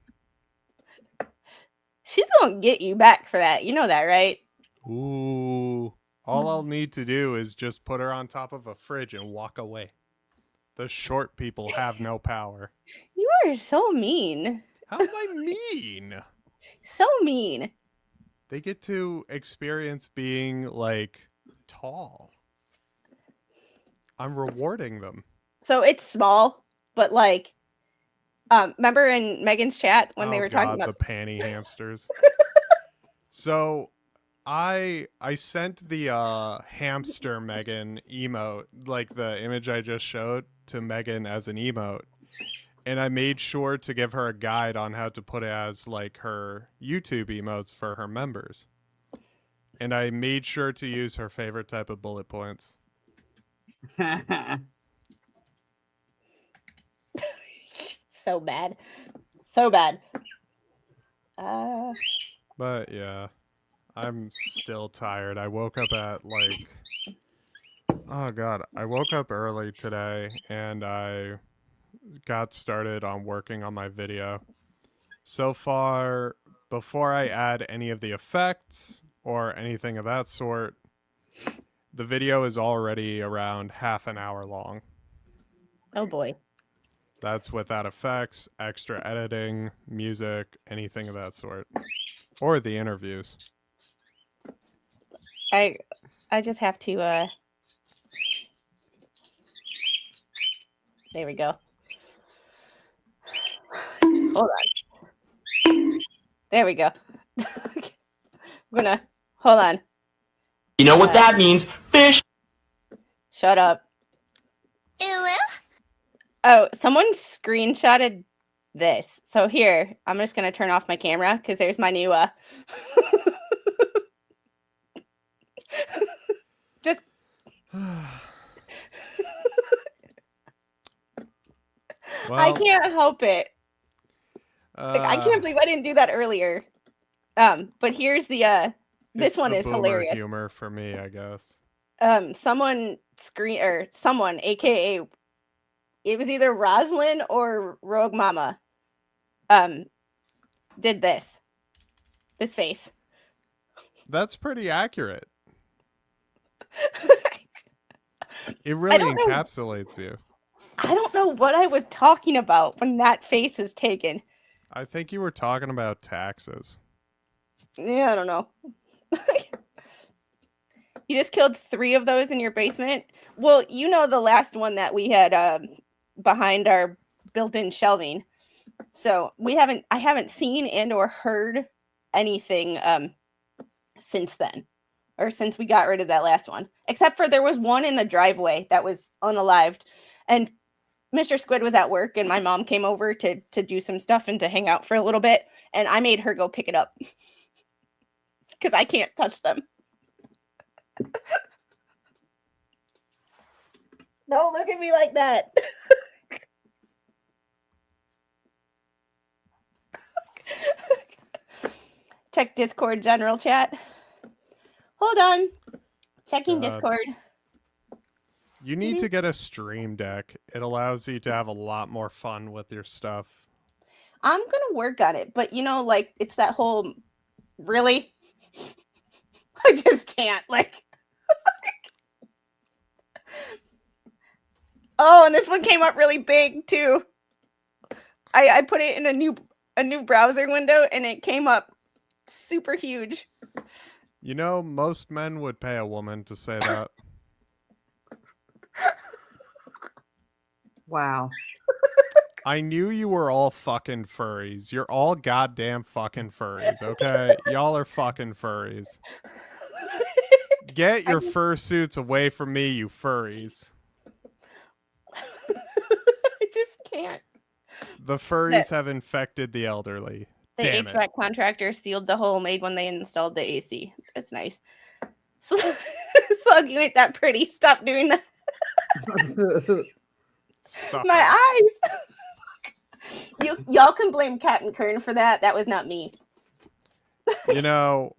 She's gonna get you back for that. You know that, right? Ooh. All I'll need to do is just put her on top of a fridge and walk away. The short people have no power. You are so mean. How am I mean? So mean. They get to experience being, like, tall. I'm rewarding them. So it's small, but like Remember in Megan's chat when they were talking the about panty hamsters. So I sent the hamster Megan emote, like the image I just showed, to Megan as an emote. And I made sure to give her a guide on how to put it as like her YouTube emotes for her members. And I made sure to use her favorite type of bullet points. so bad. So bad. But yeah, I'm still tired. I woke up at like, oh God, I woke up early today and I got started on working on my video. So far, before I add any of the effects or anything of that sort, the video is already around half an hour long. Oh boy. That's without effects, extra editing, music, anything of that sort. Or the interviews. I just have to there we go. Hold on. There we go. I'm gonna hold on. You know what that means? Fish! Shut up. Oh, someone screenshotted this. So here, I'm just gonna turn off my camera because there's my new just Well, I can't help it. Like, I can't believe I didn't do that earlier. But here's the this one is hilarious. Humor for me, I guess. Someone aka it was either Roslyn or Rogue Mama did this face. That's pretty accurate. It really encapsulates you. I don't know what I was talking about when that face was taken. I think you were talking about taxes. Yeah, I don't know. You just killed 3 of those in your basement? Well, you know the last one that we had behind our built-in shelving. So I haven't seen and or heard anything since then. Or since we got rid of that last one. Except for there was one in the driveway that was unalived. And Mr. Squid was at work and my mom came over to do some stuff and to hang out for a little bit. And I made her go pick it up. Because I can't touch them. Don't look at me like that. Check Discord general chat. Hold on. Checking Discord. You need to get a stream deck. It allows you to have a lot more fun with your stuff. I'm going to work on it. But, you know, like, it's that whole... Really? I just can't. Like... Oh, and this one came up really big, too. I put it in a new browser window, and it came up super huge. You know, most men would pay a woman to say that. Wow. I knew you were all fucking furries. You're all goddamn fucking furries, okay? Y'all are fucking furries. Get your fursuits away from me, you furries. I just can't. The furries have infected the elderly. The Damn HVAC it. contractor sealed the hole made when they installed the AC. That's nice. Slug, you ain't that pretty. Stop doing that. Suffer. My eyes. Y'all can blame Captain Kern for that. That was not me. You know,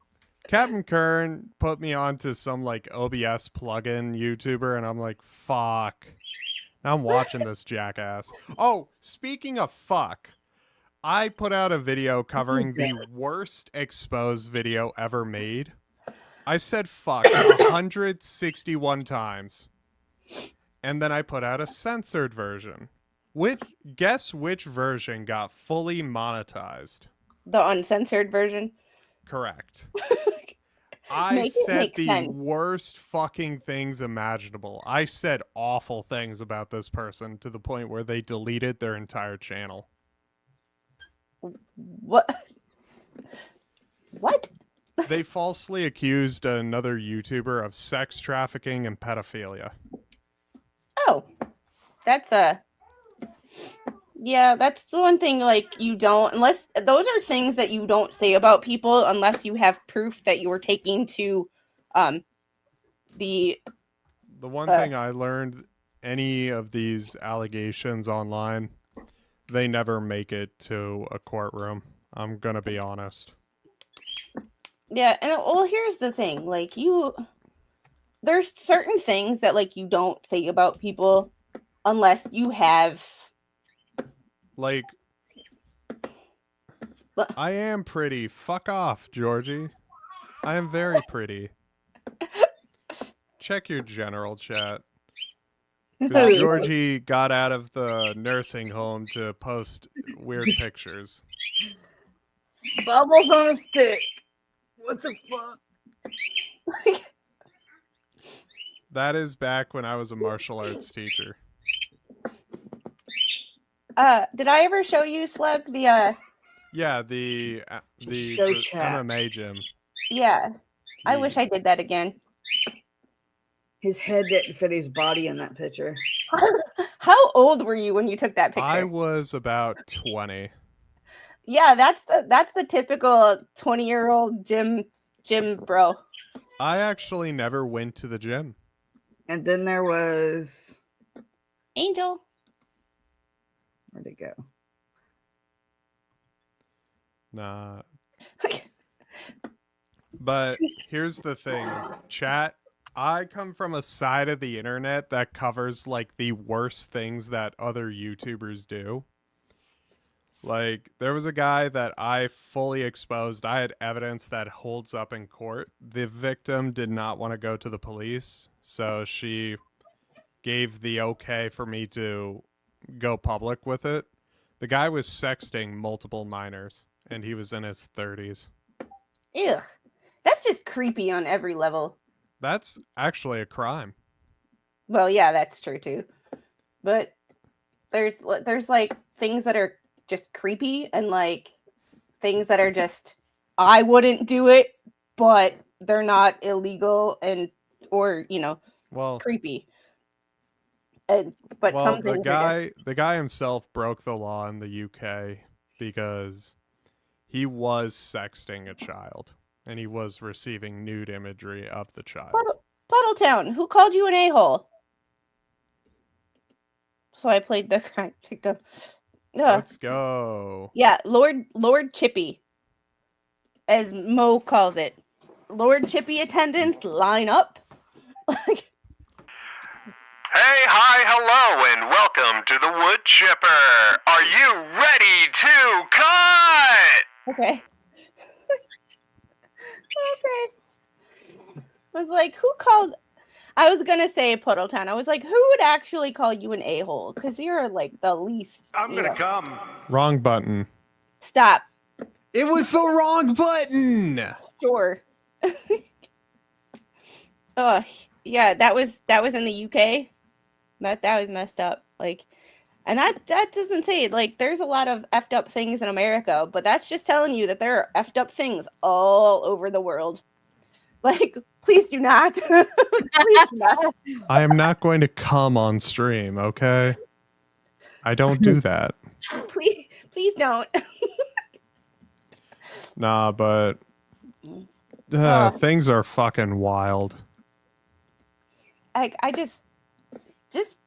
Captain Kern put me onto some like OBS plugin YouTuber, and I'm like, fuck. Now I'm watching this jackass. Oh, speaking of fuck, I put out a video covering the worst exposed video ever made. I said fuck 161 times. And then I put out a censored version. Guess which version got fully monetized? The uncensored version. Correct. I said the worst fucking things imaginable. I said awful things about this person to the point where they deleted their entire channel. What? What? They falsely accused another YouTuber of sex trafficking and pedophilia. Oh, that's yeah, that's the one thing, like, you don't, unless, those are things that you don't say about people unless you have proof that you were taking to, the, The one thing I learned, any of these allegations online, they never make it to a courtroom. I'm gonna be honest. yeah, and, well, here's the thing, like, there's certain things that, like, you don't say about people unless you have, Like, I am pretty. Fuck off, Georgie. I am very pretty. Check your general chat. Because Georgie got out of the nursing home to post weird pictures. Bubbles on a stick. What the fuck? That is back when I was a martial arts teacher. did I ever show you, Slug, the, Yeah, the Show chat. MMA gym. yeah, I wish I did that again. His head didn't fit his body in that picture. How old were you when you took that picture? I was about 20. Yeah, that's the typical 20-year-old gym bro. I actually never went to the gym. And then there was Angel. where'd it go? Nah. But here's the thing, chat. I come from a side of the internet that covers like the worst things that other YouTubers do. Like, there was a guy that I fully exposed. I had evidence that holds up in court. The victim did not want to go to the police, so she gave the okay for me to go public with it. The guy was sexting multiple minors, and he was in his 30s. Ew. That's just creepy on every level. That's actually a crime. Well, yeah, that's true too. But there's like things that are just creepy and like things that are just, I wouldn't do it, but they're not illegal and or creepy. But some things the guy himself broke the law in the UK because he was sexting a child and he was receiving nude imagery of the child. Puddletown, who called you an a-hole? So I played the crime victim. Let's go. Yeah, Lord Chippy, as Mo calls it. Lord Chippy attendants, line up. Hey, hi, hello, and welcome to the Wood Chipper. Are you ready to cut? Okay. Okay. I was like, who called? I was gonna say Puddletown. I was like, who would actually call you an a-hole? Because you're like the least. I'm gonna come. Wrong button. Stop. It was the wrong button. Sure. Oh yeah, that was in the UK. That was messed up. Like, and that doesn't say it. Like, there's a lot of effed up things in America, but that's just telling you that there are effed up things all over the world. Like, please do not. Please do not. I am not going to come on stream, okay? I don't do that. Please don't. Nah, but things are fucking wild. I just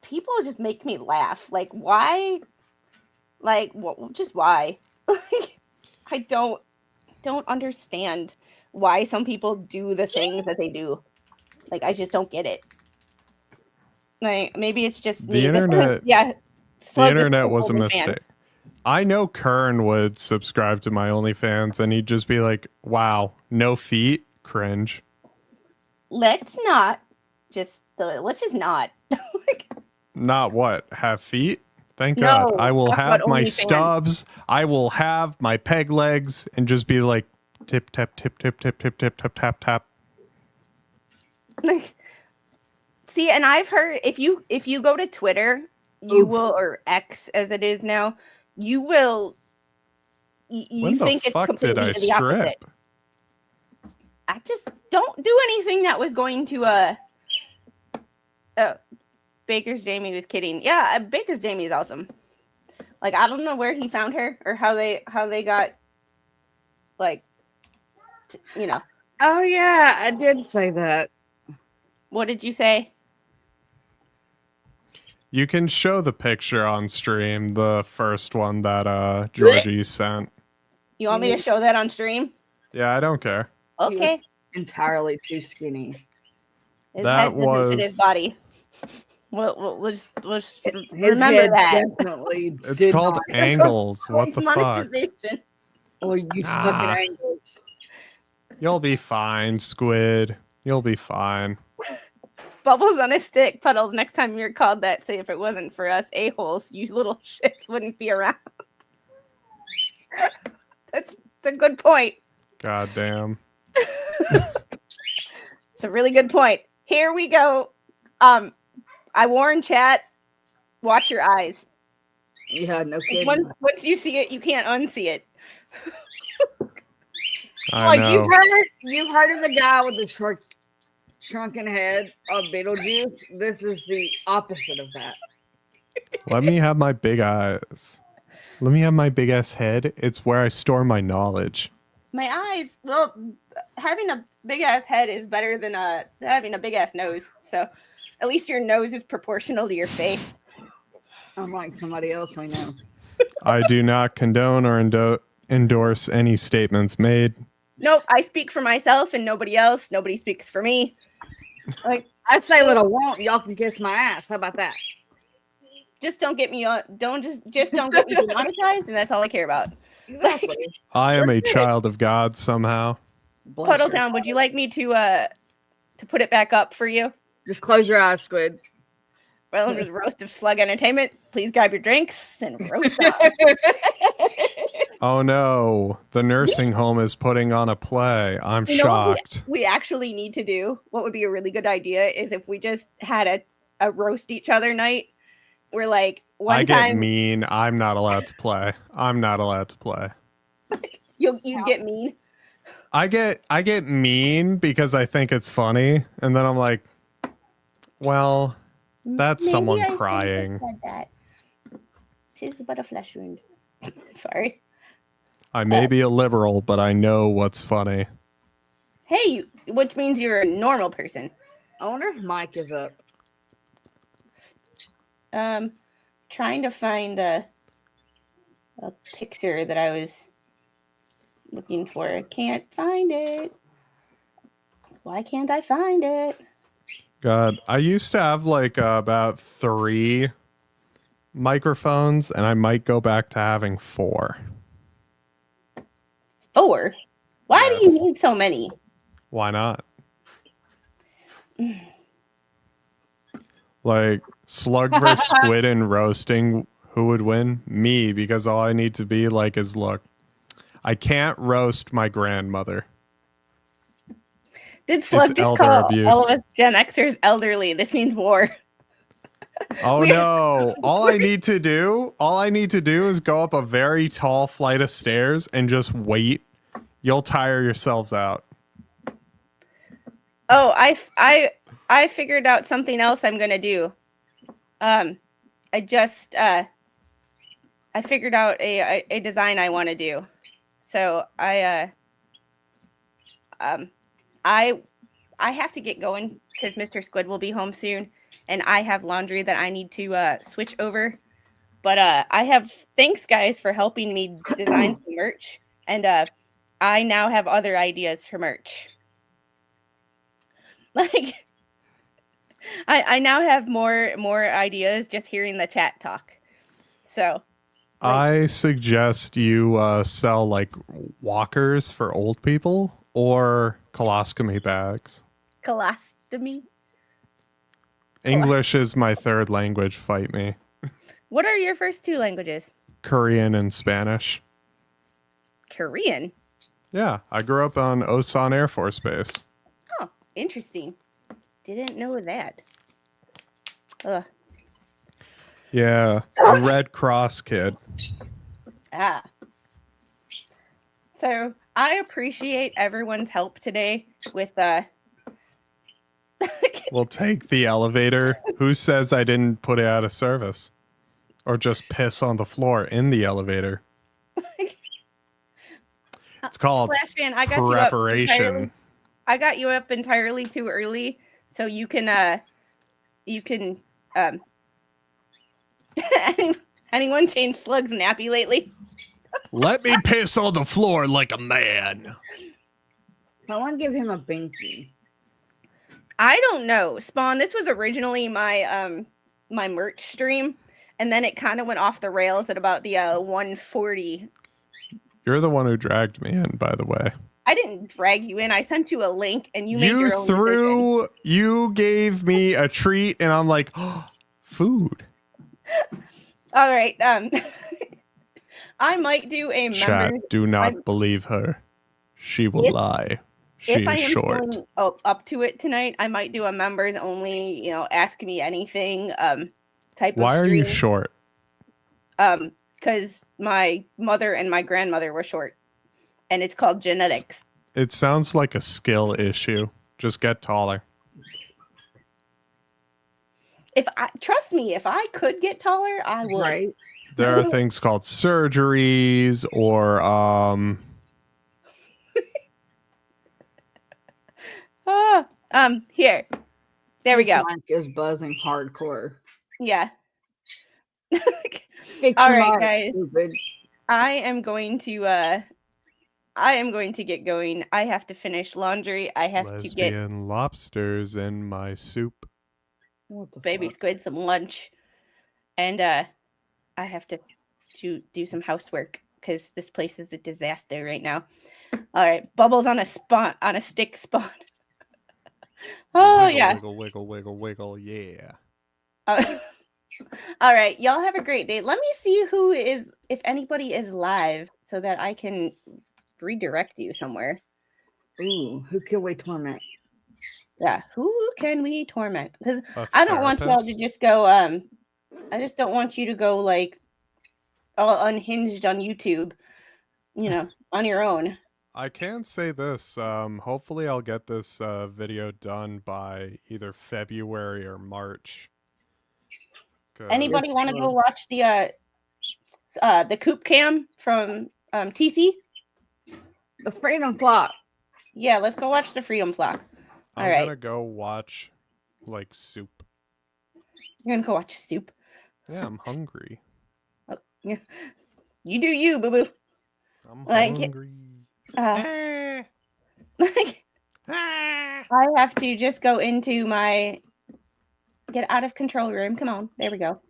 people just make me laugh. Like, why? Like, just why? Like, I don't understand why some people do the things that they do. Like, I just don't get it. Like, maybe it's just the internet. The internet was a mistake. Fans. I know Kern would subscribe to my OnlyFans, and he'd just be like, "Wow, no feet, cringe." Let's just not. Not what? Have feet? Thank No, God. I will talk have about my OnlyFans. stubs. I will have my peg legs and just be like tip tap tip tip tip tip tip tap tap tap. See, and I've heard if you go to Twitter, you will, or X as it is now, you will you When the think it's fuck did I completely the opposite. strip? I just don't do anything that was going to Baker's Jamie was kidding. Yeah, Baker's Jamie is awesome. Like, I don't know where he found her or how they got, like, you know. Oh yeah, I did say that. What did you say? You can show the picture on stream, the first one that Georgie sent. You want me to show that on stream? Yeah, I don't care. Okay. Entirely too skinny. His That head doesn't fit his was- body. We'll just His remember head that. definitely It's did called not. angles. What the fuck? Monetization. Oh, you stuck Ah. at angles. You'll be fine, Squid. You'll be fine. Bubbles on a stick, Puddles. Next time you're called that, say if it wasn't for us a-holes, you little shits wouldn't be around. That's a good point. God damn. It's a really good point. Here we go. I warn chat, watch your eyes. Yeah, no kidding. Once you see it, you can't unsee it. I Like know. you've heard of the guy with the shrunken head of Beetlejuice? This is the opposite of that. Let me have my big eyes. Let me have my big ass head. It's where I store my knowledge. My eyes, well, having a big ass head is better than having a big ass nose. So at least your nose is proportional to your face. Unlike somebody else I know. I do not condone or endorse any statements made. Nope, I speak for myself and nobody else. Nobody speaks for me. Like, I say what I want, y'all can kiss my ass. How about that? just don't get me on. Just don't get me demonetized, and that's all I care about. Exactly. I am a child of God somehow. Bless you. Puddletown, would you like me to put it back up for you? Just close your eyes, Squid. Well, with Roast of Slug Entertainment, please grab your drinks and roast on. Oh no, the nursing home is putting on a play. I'm You know what shocked. we actually need to do? What would be a really good idea is if we just had a roast each other night. We're like, one I get time mean. I'm not allowed to play. I'm not allowed to play. you get mean. I get mean because I think it's funny, and then I'm like, well, that's Maybe I someone shouldn't have crying. said that. 'Tis but a flesh wound. Sorry. I may be a liberal, but I know what's funny. Hey, which means you're a normal person. I wonder if Mike is up. Trying to find a picture that I was looking for. I can't find it. Why can't I find it? God, I used to have like about 3 microphones, and I might go back to having 4. 4? Why do Yes. you need so many? Why not? Like slug versus squid and roasting, who would win? Me, because all I need to be like is look. I can't roast my grandmother. Did Slug It's just elder call abuse. all of us Gen Xers elderly? This means war. Oh We- no. All I need to do is go up a very tall flight of stairs and just wait. You'll tire yourselves out. Oh, I figured out something else I'm gonna do. I figured out a design I want to do. So I have to get going because Mr. Squid will be home soon, and I have laundry that I need to switch over. But thanks guys for helping me design some merch, and I now have other ideas for merch. Like I now have more ideas just hearing the chat talk. So I suggest you sell like walkers for old people or colostomy bags. colostomy. English is my 3rd language, fight me. What are your first 2 languages? Korean and Spanish. Korean. Yeah, I grew up on Osan Air Force Base. Oh, interesting. Didn't know that. Ugh. Yeah, a Red Cross kid. Ah. So I appreciate everyone's help today with We'll take the elevator. Who says I didn't put it out of service? Or just piss on the floor in the elevator? It's called Flash fan. I got preparation. I got you up entirely too early, so you can anyone change Slug's nappy lately? Let me piss on the floor like a man. Someone give him a binky. I don't know, Spawn. This was originally my my merch stream, and then it kind of went off the rails at about the 140. You're the one who dragged me in, by the way. I didn't drag you in. I sent you a link, and you made your own decision. You gave me a treat, and I'm like, oh, food. All right. I might do a Chat, members. do not believe her. She will lie. She If I is am short. feeling up to it tonight, I might do a members only, ask me anything type Why of are stream. you short? Because my mother and my grandmother were short, and it's called genetics. It sounds like a skill issue. Just get taller. Trust me, if I could get taller, I would. Right? There are things called surgeries or Here. There we His go. mic is buzzing hardcore. Yeah. Fix All your right, mic, guys. stupid. I am going to get going. I have to finish laundry. I have to get lesbian lobsters in my soup. What the baby fuck? squid some lunch, and I have to do some housework because this place is a disaster right now. All right, Bubbles on a stick spawn. Oh Wiggle, yeah. Wiggle, wiggle, wiggle, wiggle, yeah. All right, y'all have a great day. Let me see if anybody is live so that I can redirect you somewhere. Ooh, who can we torment? Yeah, who can we torment? Because A I don't want y'all to therapist? just go. I just don't want you to go like all unhinged on YouTube. On your own. I can say this. Hopefully I'll get this video done by either February or March. 'Cause Anybody Yes, want to sir. go watch the Coop Cam from TC? The Freedom Clock. Yeah, let's go watch the Freedom Flock. I'm All right, gonna go watch like soup. you're gonna go watch Soup. Yeah, I'm hungry. Oh, yeah. You do you, boo boo. I'm Like, hungry. Like, Ah. I have to just go into my get out of control room. Come on, there we go,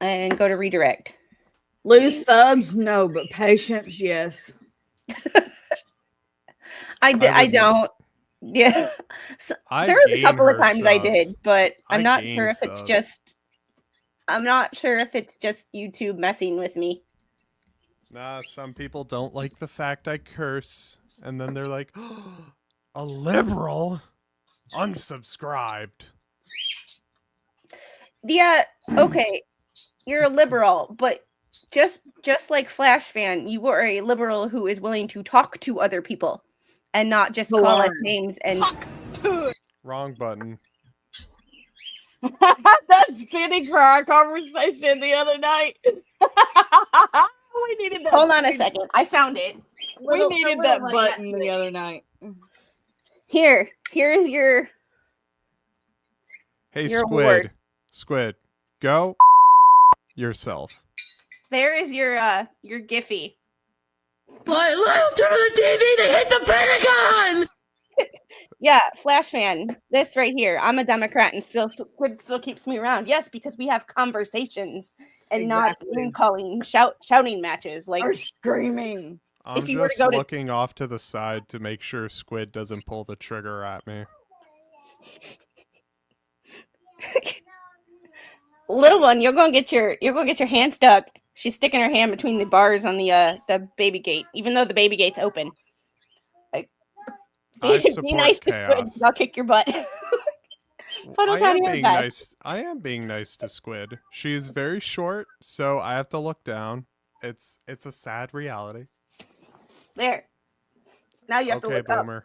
and go to redirect. Lose subs? No, but patience, yes. I wouldn't. don't. Yeah, I there was a gain couple of her times I did, subs. but I I'm not gain sure if it's subs. just. I'm not sure if it's just YouTube messing with me. Nah, some people don't like the fact I curse, and then they're like, oh, a liberal? Unsubscribed. Yeah, okay, you're a liberal, but just like Flash Fan, you are a liberal who is willing to talk to other people and not just To call us learn. names and Wrong button. That's fitting for our conversation the other night. We needed that. hold on a second. I found it. We needed that button the other night. Here's your Hey, Your Squid. award. Squid, go yourself. there is your Giphy. Fly a little to the TV to hit the Pentagon! Yeah, Flash Fan. This right here. I'm a Democrat and still keeps me around. Yes, because we have conversations and Exactly. not name calling, shouting matches. Like Or screaming. I'm you were to just go to- looking off to the side to make sure Squid doesn't pull the trigger at me. little one, you're gonna get your hand stuck. She's sticking her hand between the bars on the baby gate, even though the baby gate's open. Like, I be support nice to Squid. chaos. I'll kick your butt. Put us I on am your being back. nice. I am being nice to Squid. She's very short, so I have to look down. It's a sad reality. There. Now you have to Okay, look up. boomer.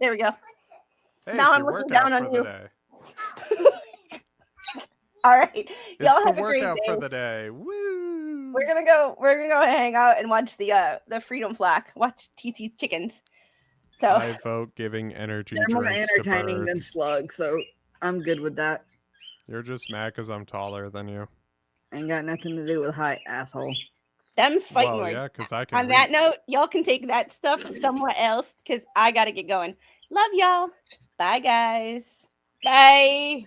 There we go. Hey, Now it's I'm your looking workout down on for the you. day. All right. Y'all It's the have a great workout day. for the day. Woo! We're gonna go hang out and watch the Freedom Flag. Watch TC's chickens. So I vote giving energy They're more drinks to entertaining than birds. slugs, so I'm good with that. You're just mad because I'm taller than you. Ain't got nothing to do with height, asshole. them's fighting Well, words. yeah, because I can On that reach. note, y'all can take that stuff somewhere else because I gotta get going. Love y'all. Bye guys. Bye.